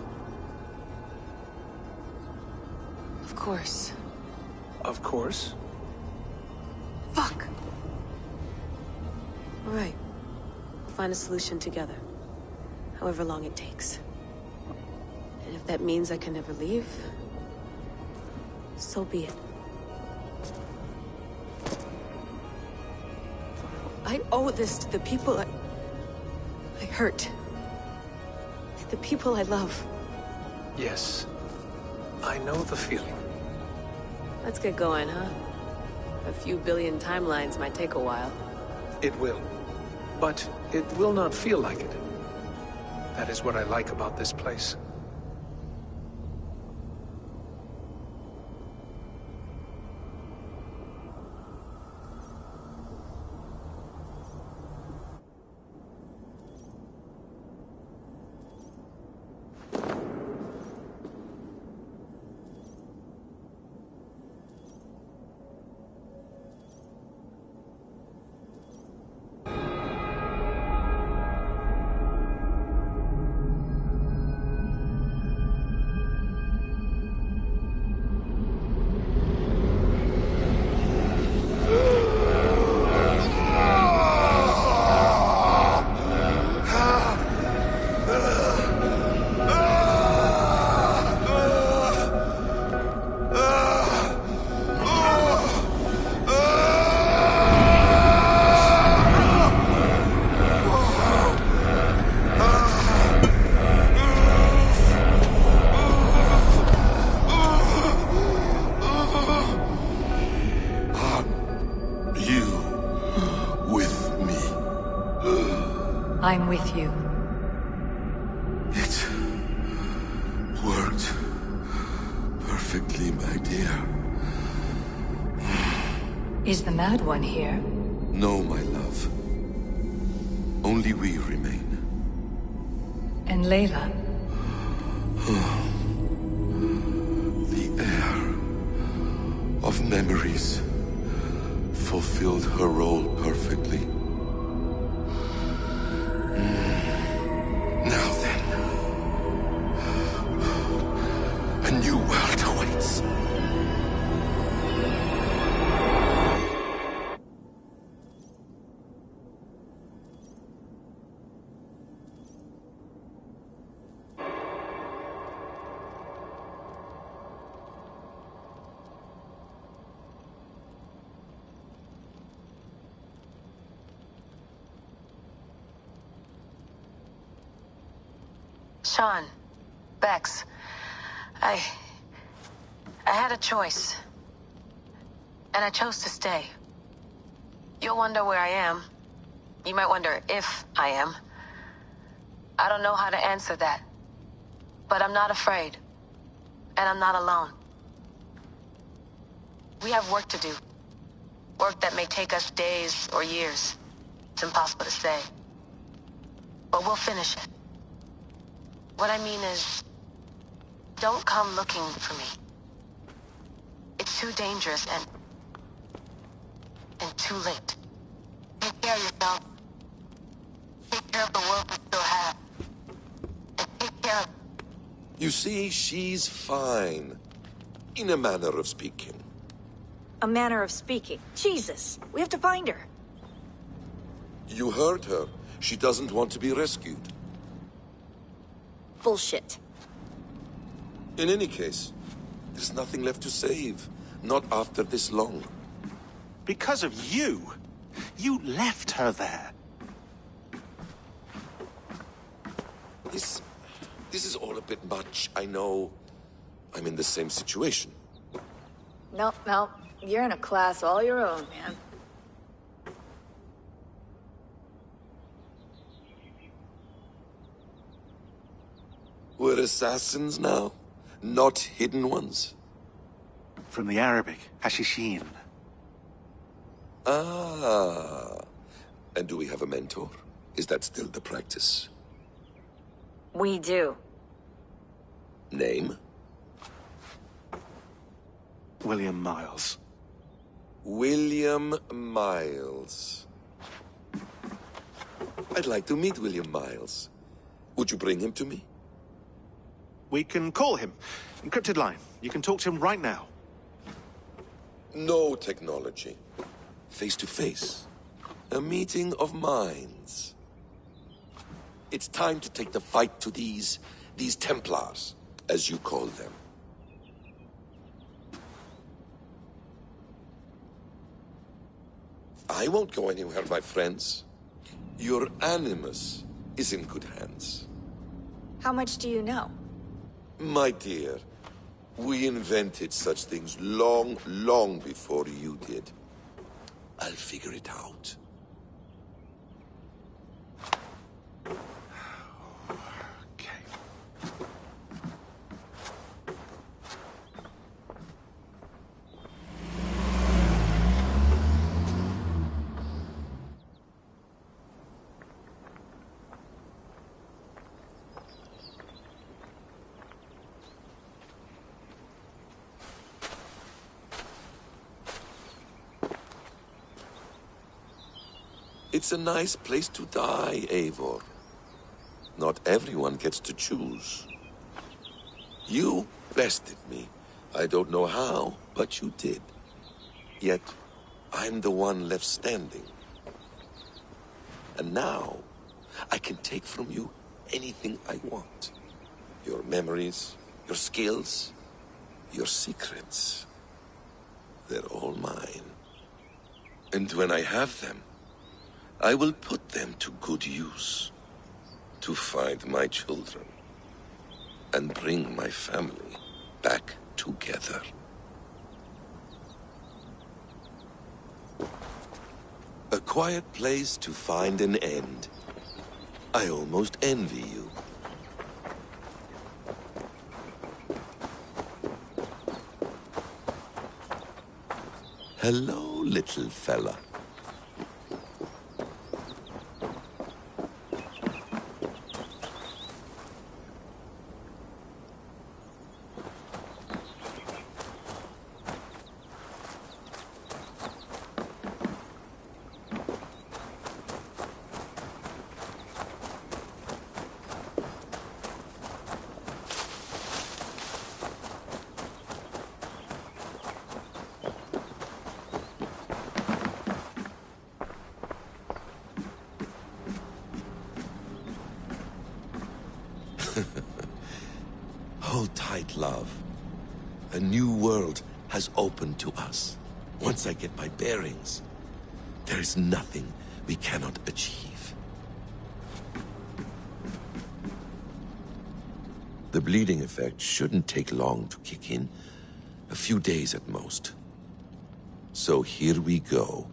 Of course. Of course? Fuck! All right. We'll find a solution together. However long it takes. And if that means I can never leave, so be it. I owe this to the people I hurt. The people I love. Yes. I know the feeling. Let's get going, huh? A few billion timelines might take a while. It will. But it will not feel like it. That is what I like about this place. I'm with you. It worked perfectly, my dear. Is the Mad One here? No, my love. Only we remain. And Layla? The air of memories fulfilled her role perfectly. Now then, a new world awaits. Sean, Bex, I had a choice. And I chose to stay. You'll wonder where I am. You might wonder if I am. I don't know how to answer that. But I'm not afraid. And I'm not alone. We have work to do. Work that may take us days or years. It's impossible to say. But we'll finish it. What I mean is, don't come looking for me. It's too dangerous and too late. Take care of yourself. Take care of the world we still have. And take care of... You see, she's fine. In a manner of speaking. A manner of speaking. Jesus, we have to find her. You heard her. She doesn't want to be rescued. Bullshit. In any case, there's nothing left to save. Not after this long. Because of you. You left her there. This is all a bit much. I know. I'm in the same situation. Nope. You're in a class all your own, man. We're assassins now, not hidden ones. From the Arabic, Hashishin. Ah. And do we have a mentor? Is that still the practice? We do. Name? William Miles. William Miles. I'd like to meet William Miles. Would you bring him to me? We can call him. Encrypted line. You can talk to him right now. No technology. Face to face. A meeting of minds. It's time to take the fight to these Templars, as you call them. I won't go anywhere, my friends. Your animus is in good hands. How much do you know? My dear, we invented such things long before you did. I'll figure it out. It's a nice place to die, Eivor. Not everyone gets to choose. You bested me. I don't know how, but you did. Yet, I'm the one left standing. And now, I can take from you anything I want. Your memories, your skills, your secrets. They're all mine. And when I have them, I will put them to good use. To find my children. And bring my family back together. A quiet place to find an end. I almost envy you. Hello, little fella. Hold tight, love. A new world has opened to us. Once I get my bearings, there is nothing we cannot achieve. The bleeding effect shouldn't take long to kick in. A few days at most. So here we go.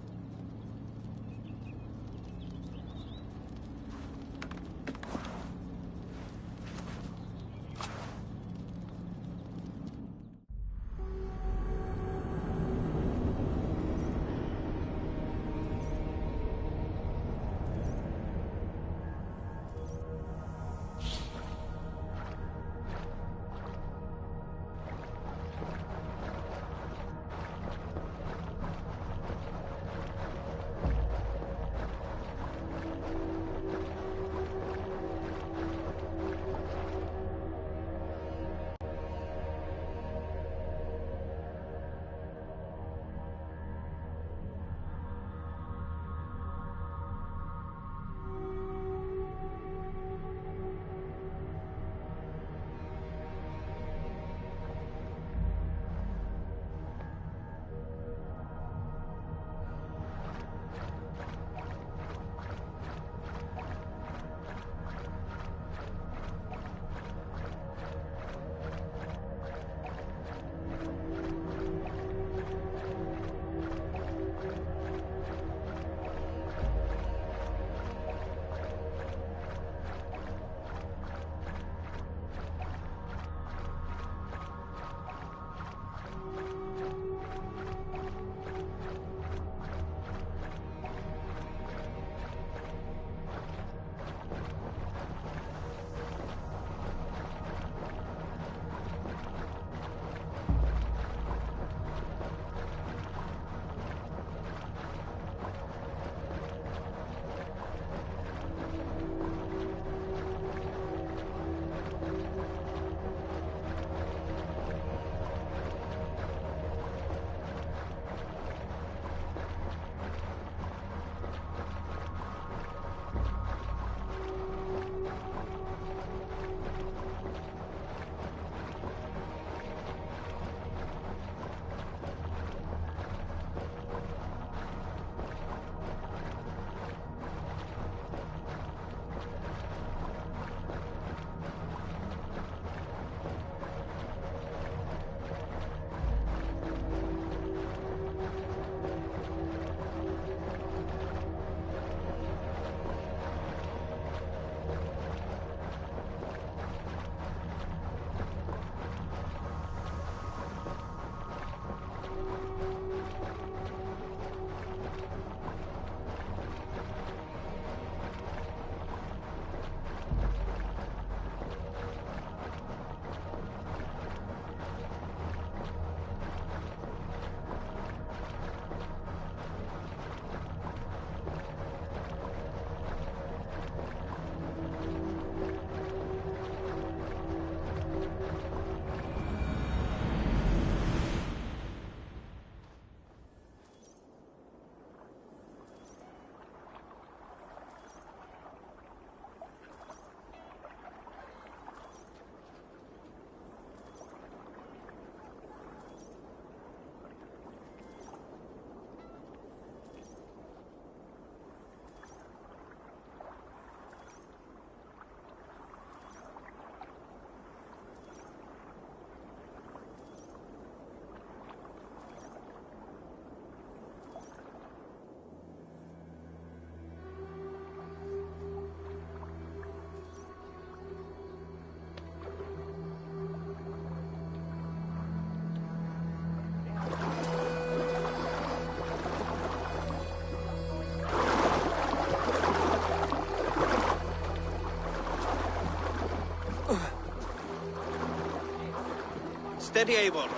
Steady, Eivor.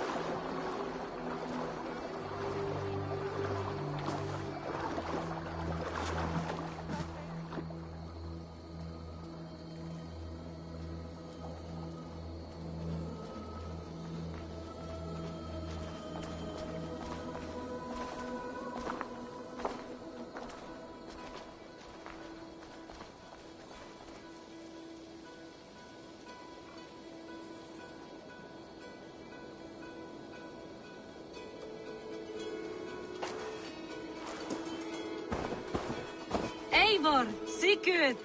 Eivor, Sigurd,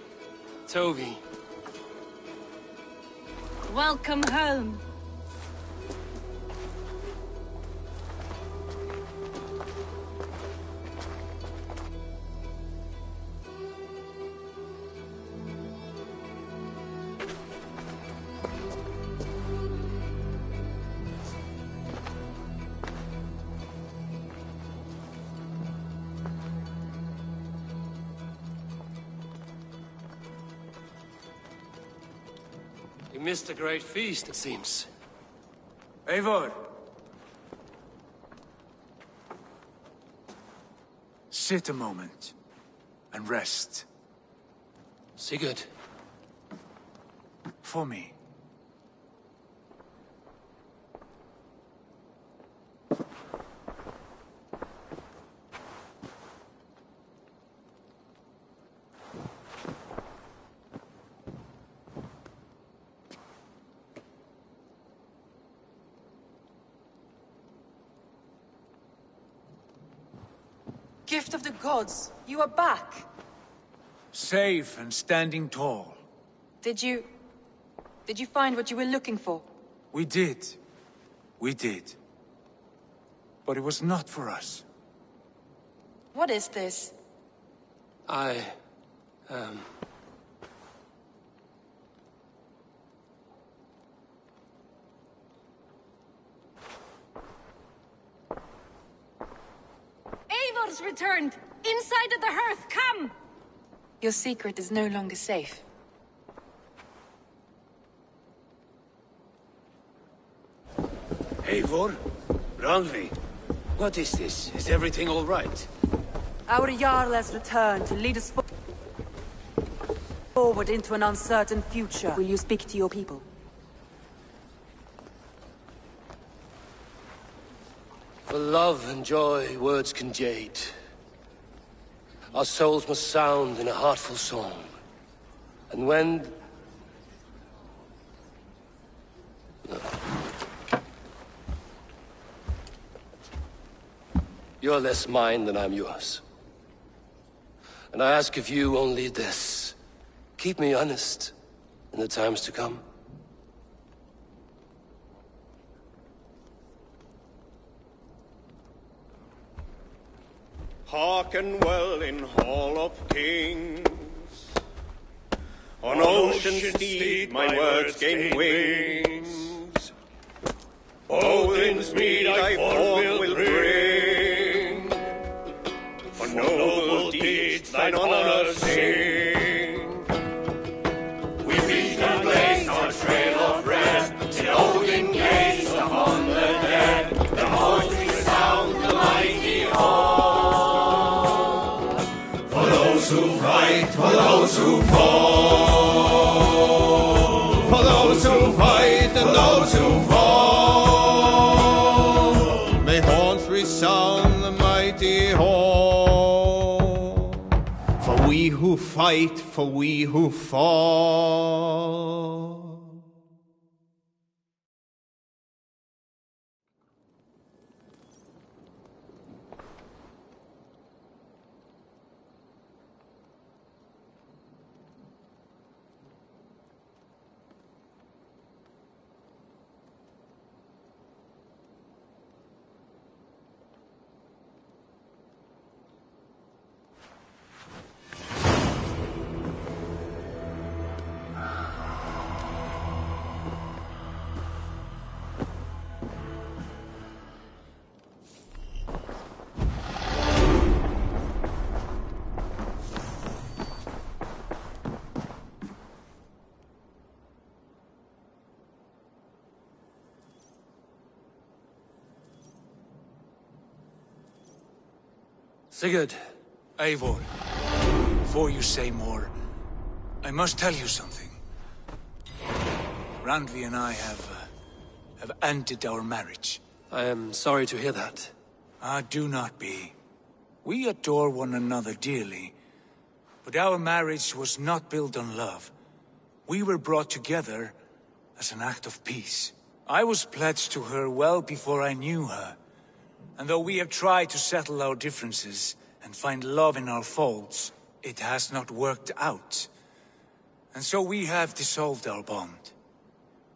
Toby. welcome home. You missed a great feast, it seems. Eivor! Sit a moment and rest. Sigurd. For me. Gift of the gods, you are back. Safe and standing tall. Did you find what you were looking for? We did. We did. But it was not for us. What is this? Eivor's returned! Inside of the hearth, come! Your secret is no longer safe. Eivor? Ralvi? What is this? Is everything all right? Our Jarl has returned to lead us forward into an uncertain future. Will you speak to your people? For love and joy, words can jade. Our souls must sound in a heartful song. And when... No. You're less mine than I'm yours. And I ask of you only this. Keep me honest in the times to come. Hearken well in Hall of Kings. On ocean steed my words gain wings. Odin's mead I forth will bring. For noble deeds thine honor sing. We beat and blaze our trail of red, till Odin gazed upon the dead. The voice resound the mighty hall. For those who fight, for those who fall, for those who fight and those who fall, may horns resound the mighty hall. For we who fight, for we who fall. Sigurd. Eivor, before you say more, I must tell you something. Randvi and I have ended our marriage. I am sorry to hear that. Ah, do not be. We adore one another dearly, but our marriage was not built on love. We were brought together as an act of peace. I was pledged to her well before I knew her, and though we have tried to settle our differences and find love in our faults, it has not worked out. And so we have dissolved our bond.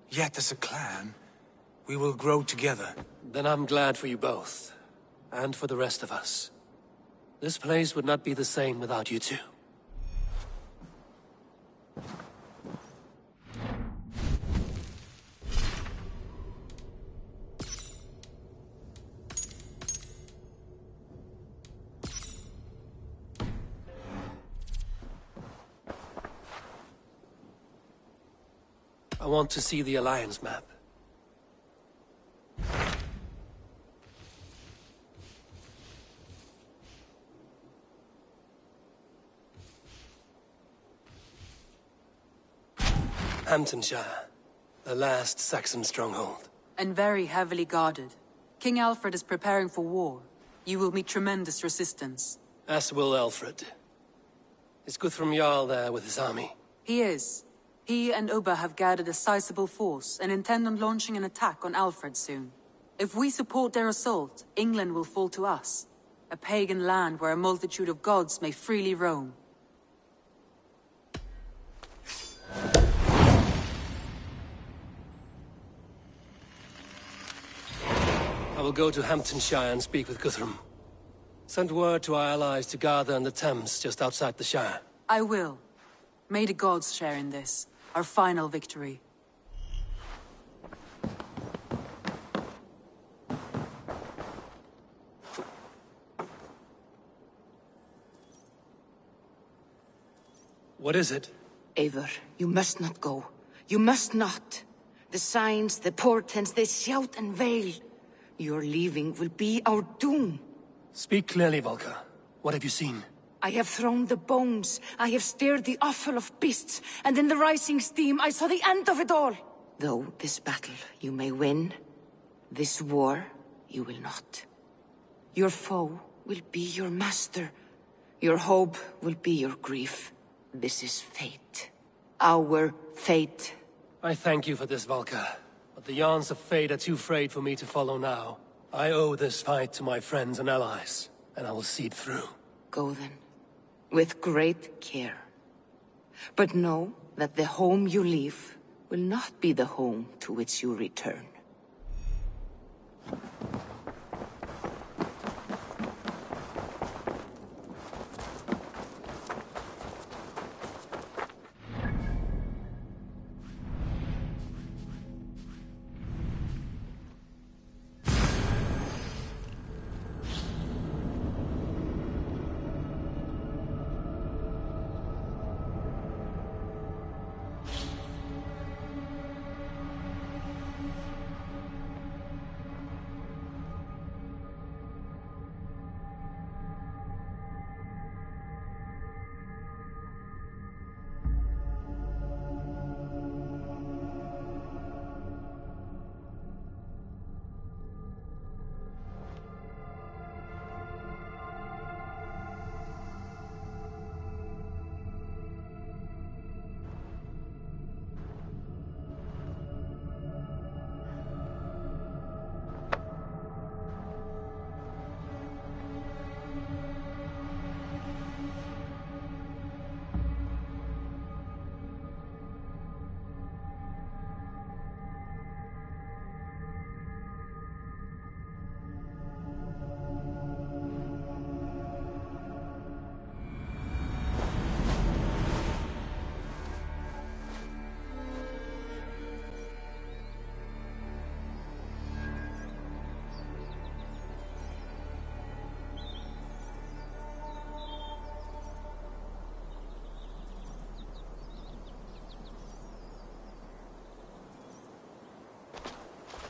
Yet as a clan, we will grow together. Then I'm glad for you both, and for the rest of us. This place would not be the same without you two. I want to see the Alliance map. Hamptonshire, the last Saxon stronghold. And very heavily guarded. King Alfred is preparing for war. You will meet tremendous resistance. As will Alfred. Is Guthrum Jarl there with his army? He is. He and Ubba have gathered a sizable force and intend on launching an attack on Alfred soon. If we support their assault, England will fall to us. A pagan land where a multitude of gods may freely roam. I will go to Hamptonshire and speak with Guthrum. Send word to our allies to gather in the Thames just outside the Shire. I will. May the gods share in this, our final victory. What is it? Eivor, you must not go. You must not. The signs, the portents, they shout and wail. Your leaving will be our doom. Speak clearly, Volker. What have you seen? I have thrown the bones. I have stirred the offal of beasts. And in the rising steam, I saw the end of it all. Though this battle you may win, this war you will not. Your foe will be your master. Your hope will be your grief. This is fate. Our fate. I thank you for this, Volker. But the yarns of fate are too frayed for me to follow now. I owe this fight to my friends and allies, and I will see it through. Go then, with great care. But know that the home you leave will not be the home to which you return.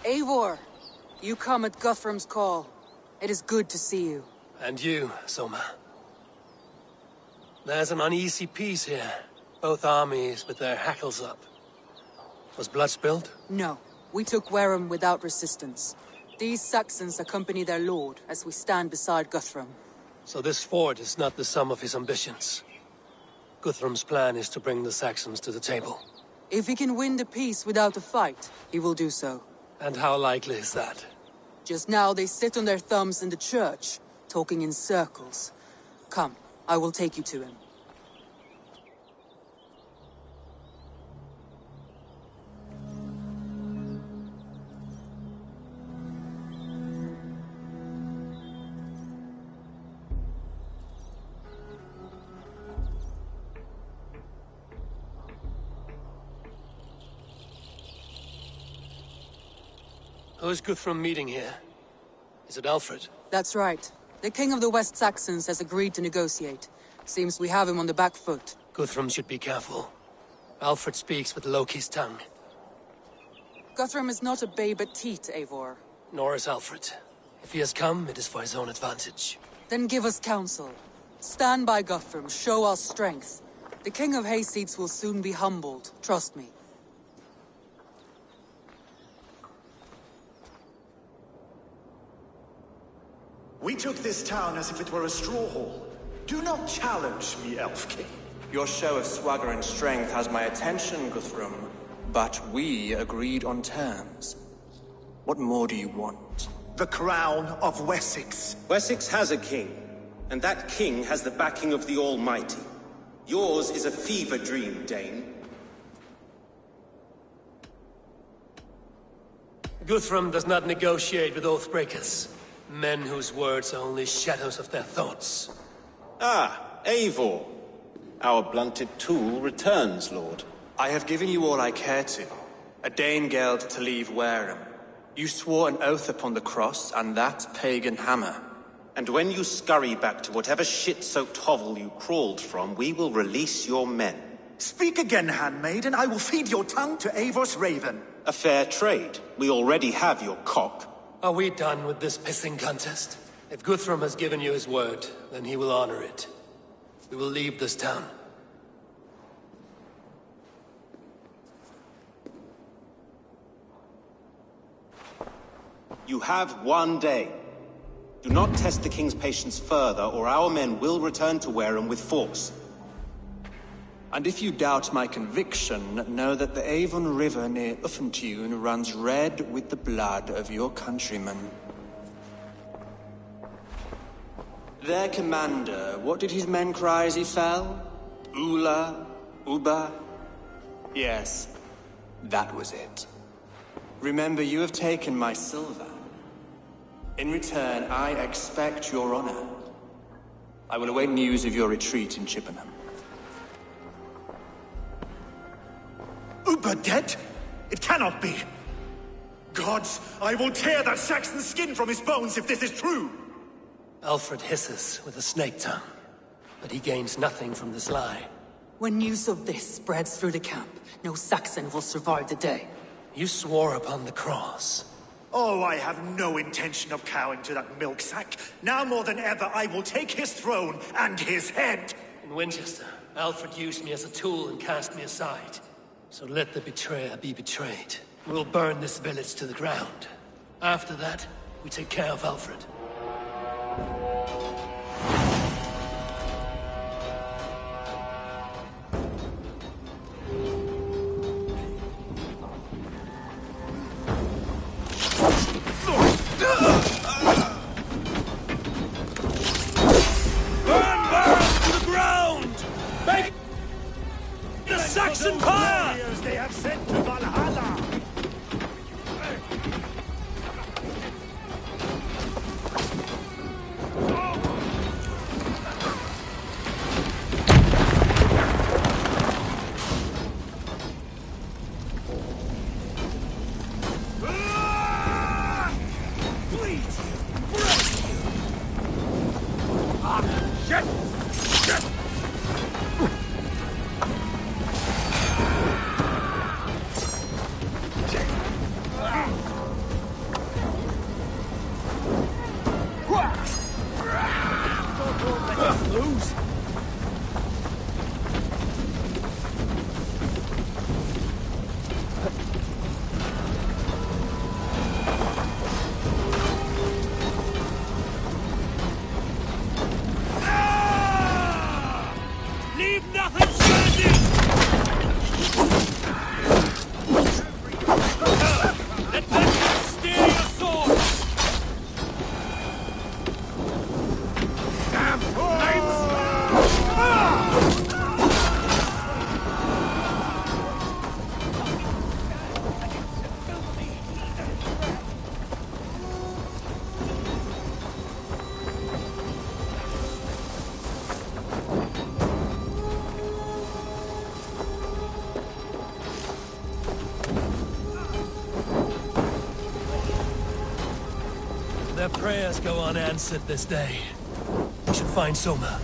Eivor, you come at Guthrum's call. It is good to see you. And you, Soma. There's an uneasy peace here. Both armies with their hackles up. Was blood spilled? No. We took Wareham without resistance. These Saxons accompany their lord as we stand beside Guthrum. So this fort is not the sum of his ambitions. Guthrum's plan is to bring the Saxons to the table. If he can win the peace without a fight, he will do so. And how likely is that? Just now they sit on their thumbs in the church, talking in circles. Come, I will take you to him. Who is Guthrum meeting here? Is it Alfred? That's right. The King of the West Saxons has agreed to negotiate. Seems we have him on the back foot. Guthrum should be careful. Alfred speaks with Loki's tongue. Guthrum is not a babe at teat, Eivor. Nor is Alfred. If he has come, it is for his own advantage. Then give us counsel. Stand by Guthrum, show our strength. The King of Hayseeds will soon be humbled, trust me. We took this town as if it were a straw hall. Do not challenge me, Elf King. Your show of swagger and strength has my attention, Guthrum. But we agreed on terms. What more do you want? The crown of Wessex. Wessex has a king, and that king has the backing of the Almighty. Yours is a fever dream, Dane. Guthrum does not negotiate with oathbreakers. Men whose words are only shadows of their thoughts. Ah, Eivor. Our blunted tool returns, Lord. I have given you all I care to. A Danegeld to leave Wareham. You swore an oath upon the cross, and that pagan hammer. And when you scurry back to whatever shit-soaked hovel you crawled from, we will release your men. Speak again, handmaid, and I will feed your tongue to Eivor's raven. A fair trade. We already have your cock. Are we done with this pissing contest? If Guthrum has given you his word, then he will honor it. We will leave this town. You have one day. Do not test the king's patience further, or our men will return to Wareham with force. And if you doubt my conviction, know that the Avon River near Uffentune runs red with the blood of your countrymen. Their commander, what did his men cry as he fell? Ula? Uba? Yes, that was it. Remember, you have taken my silver. In return, I expect your honor. I will await news of your retreat in Chippenham. Uber dead? It cannot be. Gods, I will tear that Saxon's skin from his bones if this is true. Alfred hisses with a snake tongue, but he gains nothing from this lie. When news of this spreads through the camp, no Saxon will survive the day. You swore upon the cross. Oh, I have no intention of cowing to that milk sack. Now more than ever, I will take his throne and his head. In Winchester, Alfred used me as a tool and cast me aside. So let the betrayer be betrayed. We'll burn this village to the ground. After that, we take care of Alfred. Saxon fire! They have sent to Valhalla! Please! Shit! Shit! nothing standing! Let them steer your sword! Damn Their prayers go unanswered this day. We should find Soma.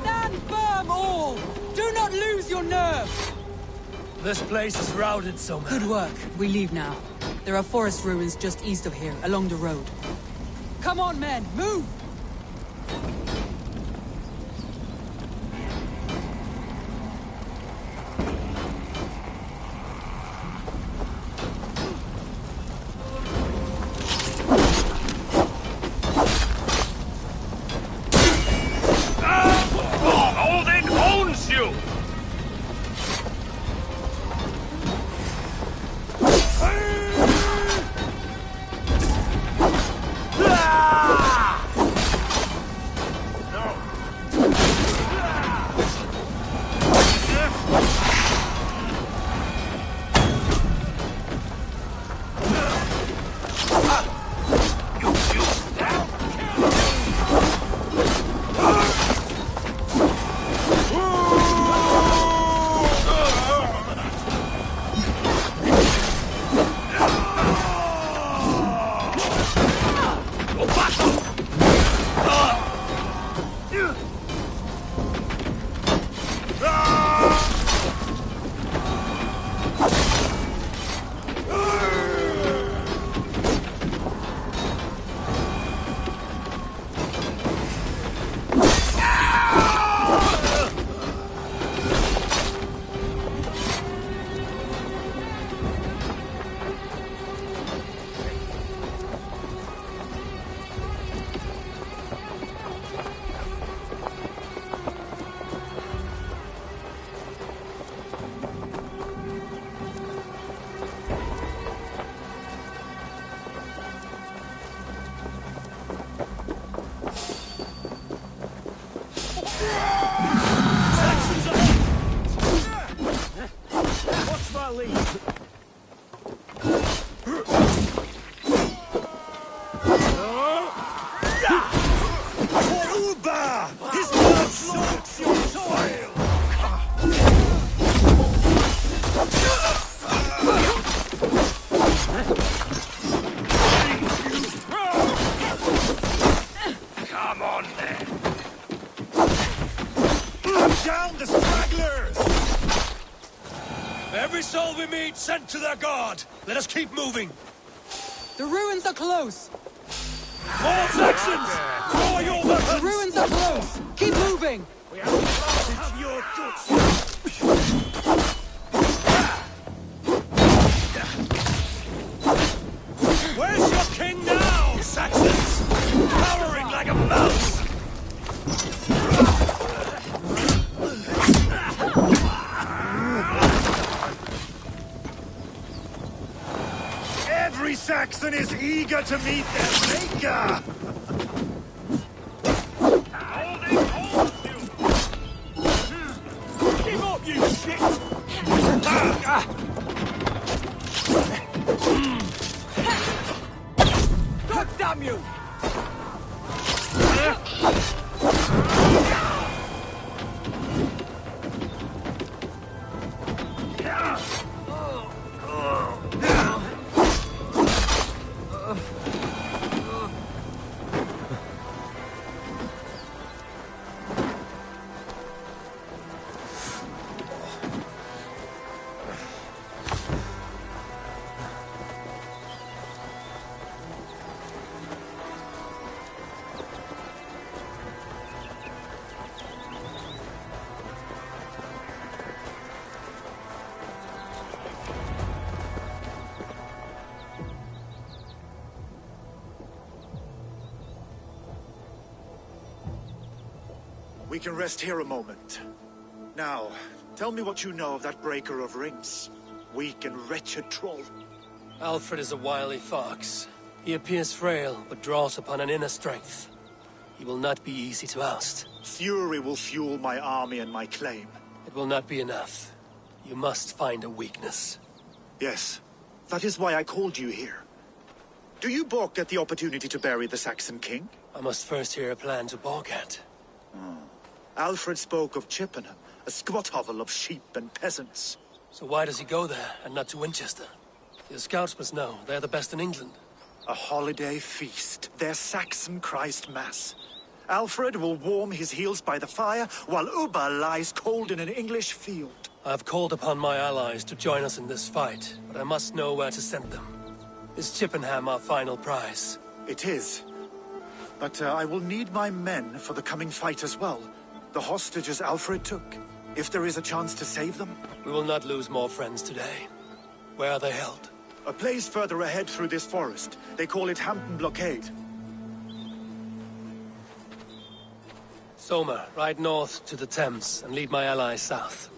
Stand firm, all! Do not lose your nerve! This place is routed, Soma. Good work. We leave now. There are forest ruins just east of here, along the road. Come on, men! Move! Odin owns you! What's my lead? Uba! His blood soaks your soil! Come on, then! Down the stragglers! Every soul we meet sent to their god! Let us keep moving! The ruins are close! More Saxons! Draw your weapons! The ruins are close! Keep moving! We have your guts! Where's your king now, Saxons? Cowering like a mouse! Every Saxon is eager to meet their maker! Give up, you shit! God damn you! We can rest here a moment. Now, tell me what you know of that breaker of rings. Weak and wretched troll. Alfred is a wily fox. He appears frail, but draws upon an inner strength. He will not be easy to oust. Fury will fuel my army and my claim. It will not be enough. You must find a weakness. Yes, that is why I called you here. Do you balk at the opportunity to bury the Saxon king? I must first hear a plan to balk at. Alfred spoke of Chippenham, a squat hovel of sheep and peasants. So why does he go there, and not to Winchester? The scouts must know. They're the best in England. A holiday feast, their Saxon Christ Mass. Alfred will warm his heels by the fire, while Ubba lies cold in an English field. I have called upon my allies to join us in this fight, but I must know where to send them. Is Chippenham our final prize? It is. But I will need my men for the coming fight as well. The hostages Alfred took. If there is a chance to save them. We will not lose more friends today. Where are they held? A place further ahead through this forest. They call it Hampton Blockade. Soma, ride north to the Thames and lead my allies south.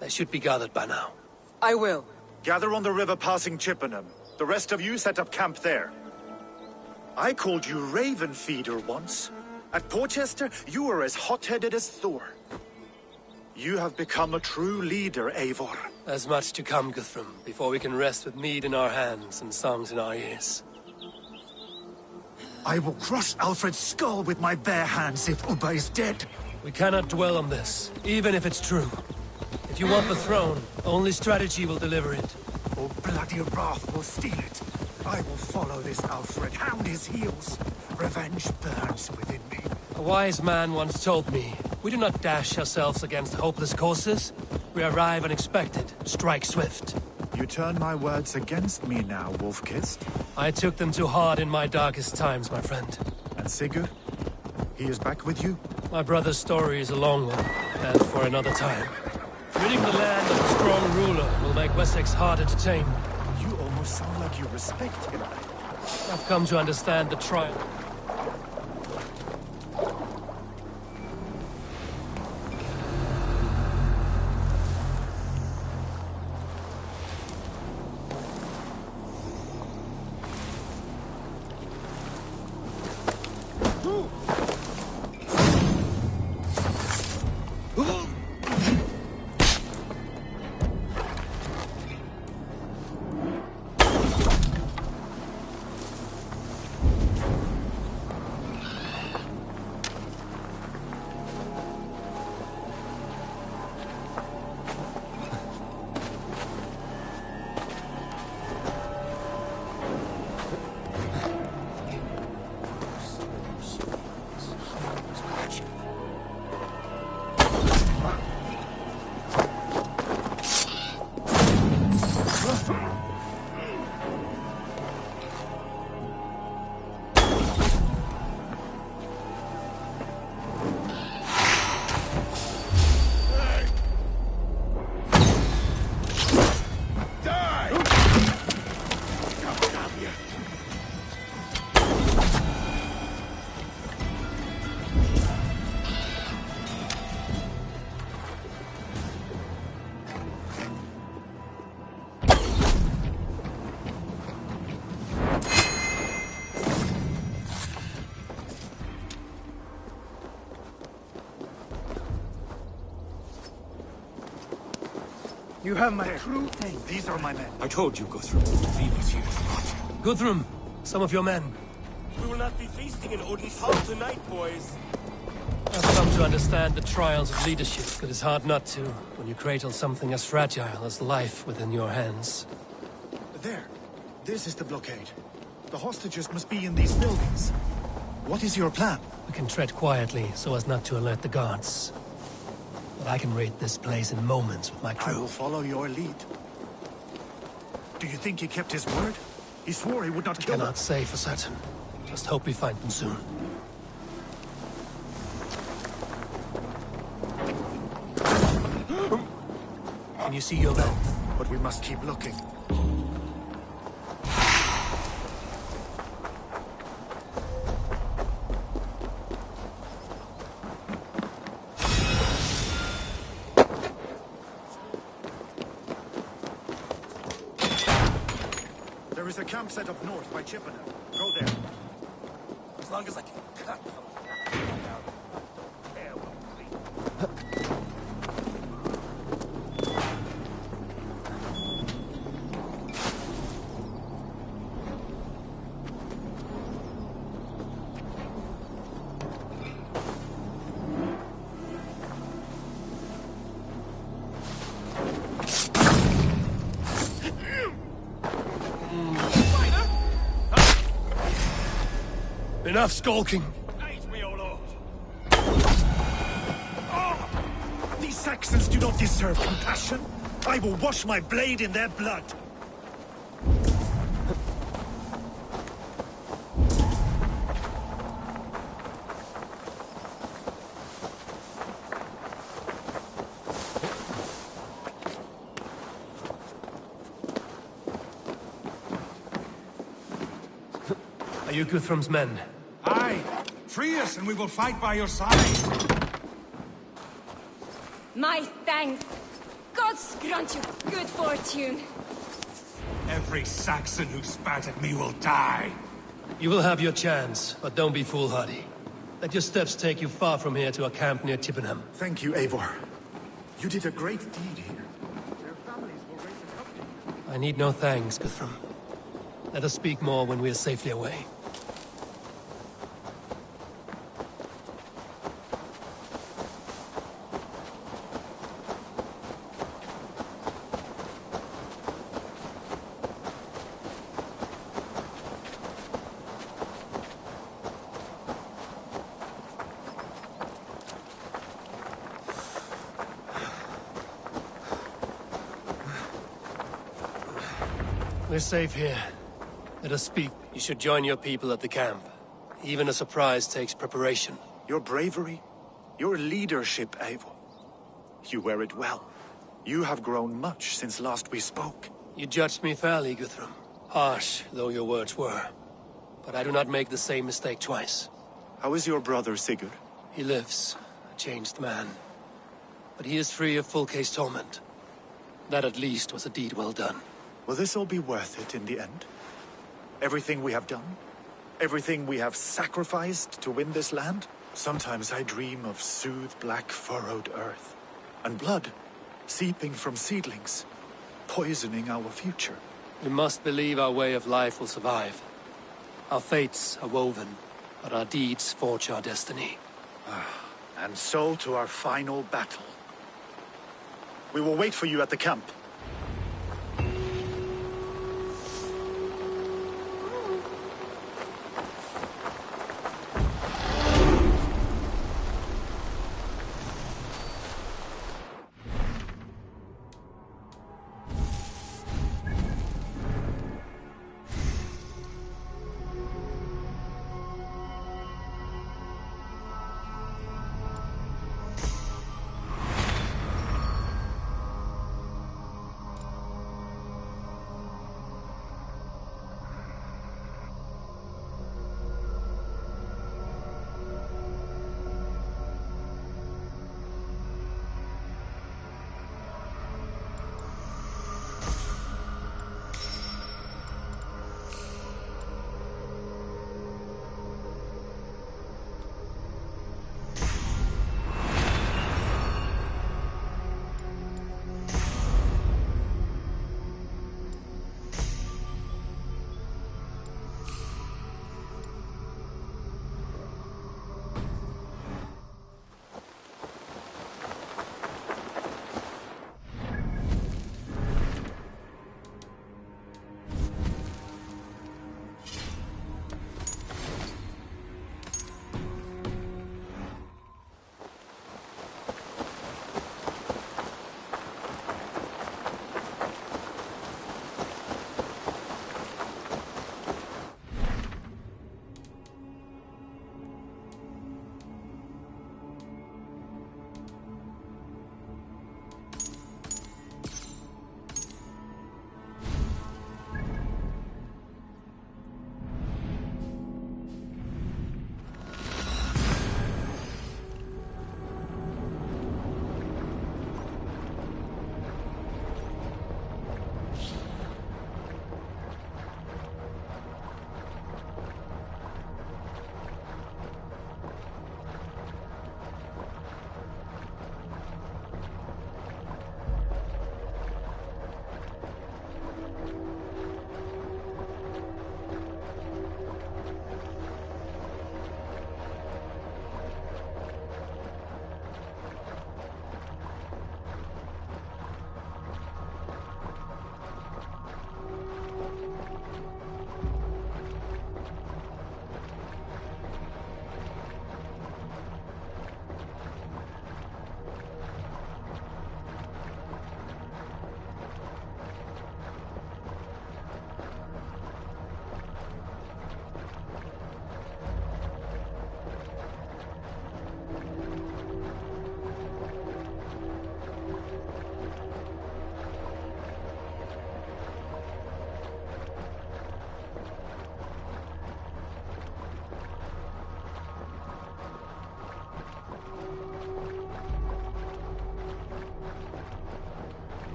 They should be gathered by now. I will. Gather on the river passing Chippenham. The rest of you set up camp there. I called you Raven Feeder once. At Porchester, you were as hot-headed as Thor. You have become a true leader, Eivor. There's much to come, Guthrum, before we can rest with mead in our hands and songs in our ears. I will crush Alfred's skull with my bare hands if Ubba is dead. We cannot dwell on this, even if it's true. If you want the throne, only strategy will deliver it. Or bloody wrath will steal it. I will follow this Alfred, hound his heels. Revenge burns within me. A wise man once told me, we do not dash ourselves against hopeless courses. We arrive unexpected, strike swift. You turn my words against me now, Wolf-Kissed. I took them too hard in my darkest times, my friend. And Sigurd? He is back with you? My brother's story is a long one, and for another time. Ridding the land of a strong ruler will make Wessex harder to tame. You almost sound like you respect him. I've come to understand the trial. You have my true thing. These are my men. I told you, Guthrum. Leave us here to rot. Guthrum, some of your men. We will not be feasting in Odin's hall tonight, boys. I've come to understand the trials of leadership, but it's hard not to when you cradle something as fragile as life within your hands. There. This is the blockade. The hostages must be in these buildings. What is your plan? We can tread quietly so as not to alert the guards. But I can raid this place in moments with my crew. I will follow your lead. Do you think he kept his word? He swore he would not kill them. I cannot say for certain. Just hope we find them soon. Can you see your men? But we must keep looking. is a camp set up north by Chippenham. Go there. As long as I can cut them. Enough skulking. These Saxons do not deserve compassion. I will wash my blade in their blood. Are you Guthrum's men? Aye. Free us and we will fight by your side. My thanks. Gods grant you good fortune. Every Saxon who spat at me will die. You will have your chance, but don't be foolhardy. Let your steps take you far from here to a camp near Chippenham. Thank you, Eivor. You did a great deed here. Their families will raise a cup to you. I need no thanks, Guthrum. Let us speak more when we are safely away. We're safe here. Let us speak. You should join your people at the camp. Even a surprise takes preparation. Your bravery, your leadership, Eivor. You wear it well. You have grown much since last we spoke. You judged me fairly, Guthrum. Harsh though your words were. But I do not make the same mistake twice. How is your brother, Sigurd? He lives, a changed man. But he is free of Fulke's torment. That at least was a deed well done. Will this all be worth it in the end? Everything we have done? Everything we have sacrificed to win this land? Sometimes I dream of soothed black furrowed earth. And blood seeping from seedlings, poisoning our future. We must believe our way of life will survive. Our fates are woven, but our deeds forge our destiny. And so to our final battle. We will wait for you at the camp.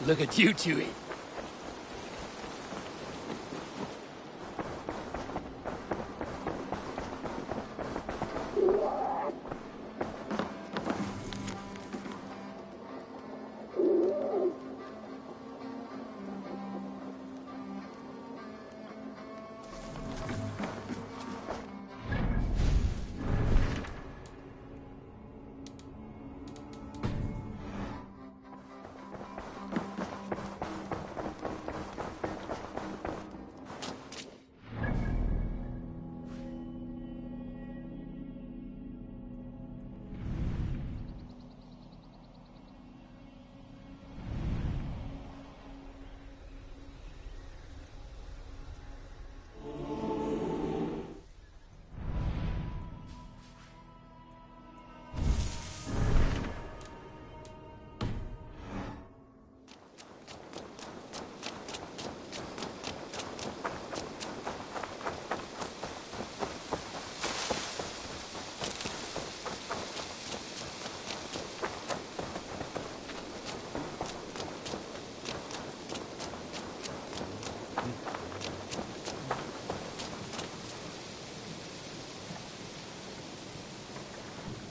Look at you, Chewie.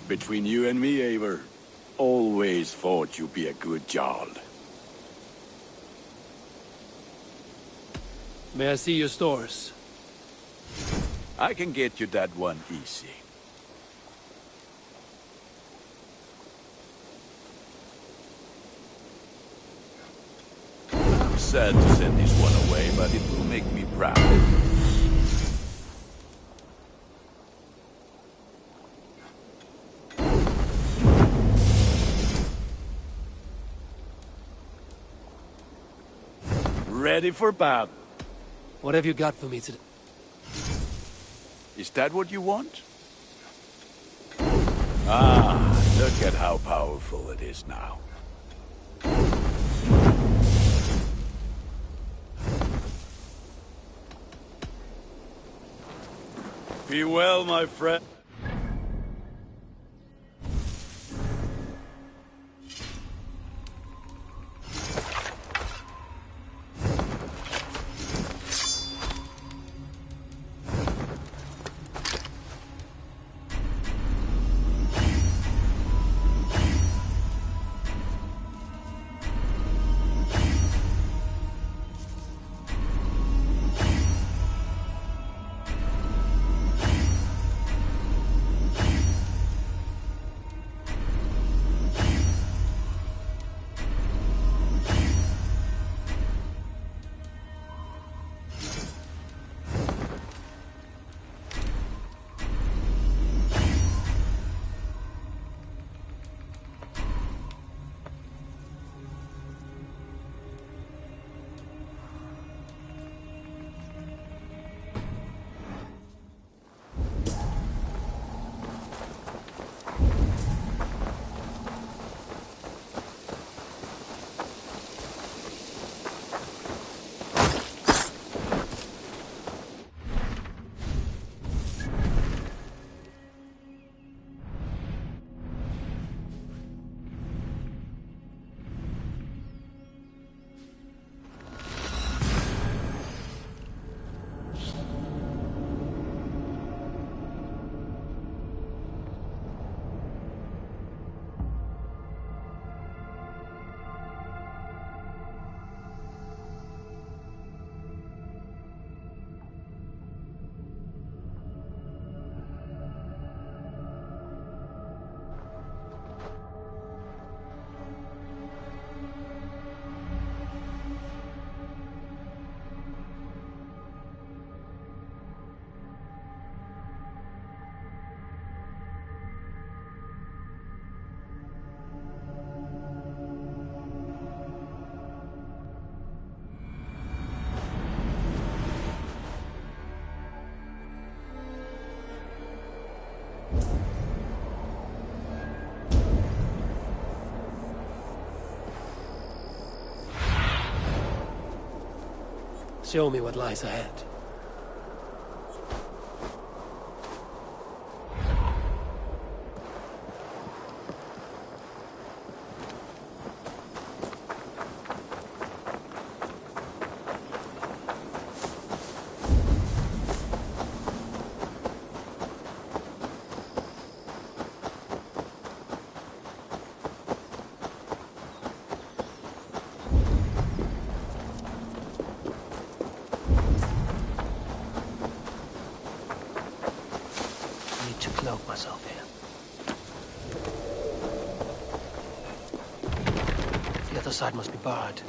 Between you and me, Eivor, always thought you'd be a good Jarl. May I see your stores? I can get you that one easy. I'm sad to send this one away, but it will make me proud. Ready for battle. What have you got for me today? Is that what you want? Ah, look at how powerful it is now. Be well, my friend. Show me what lies ahead. cloak myself here. The other side must be barred.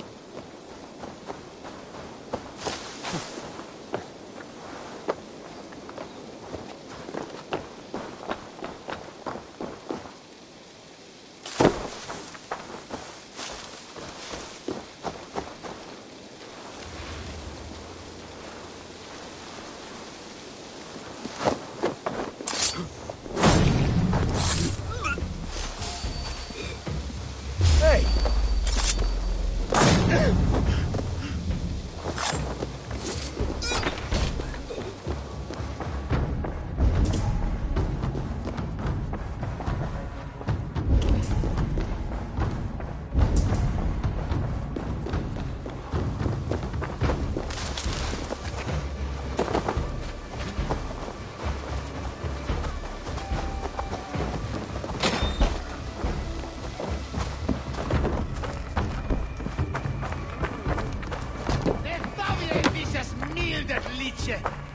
Mildet Liche!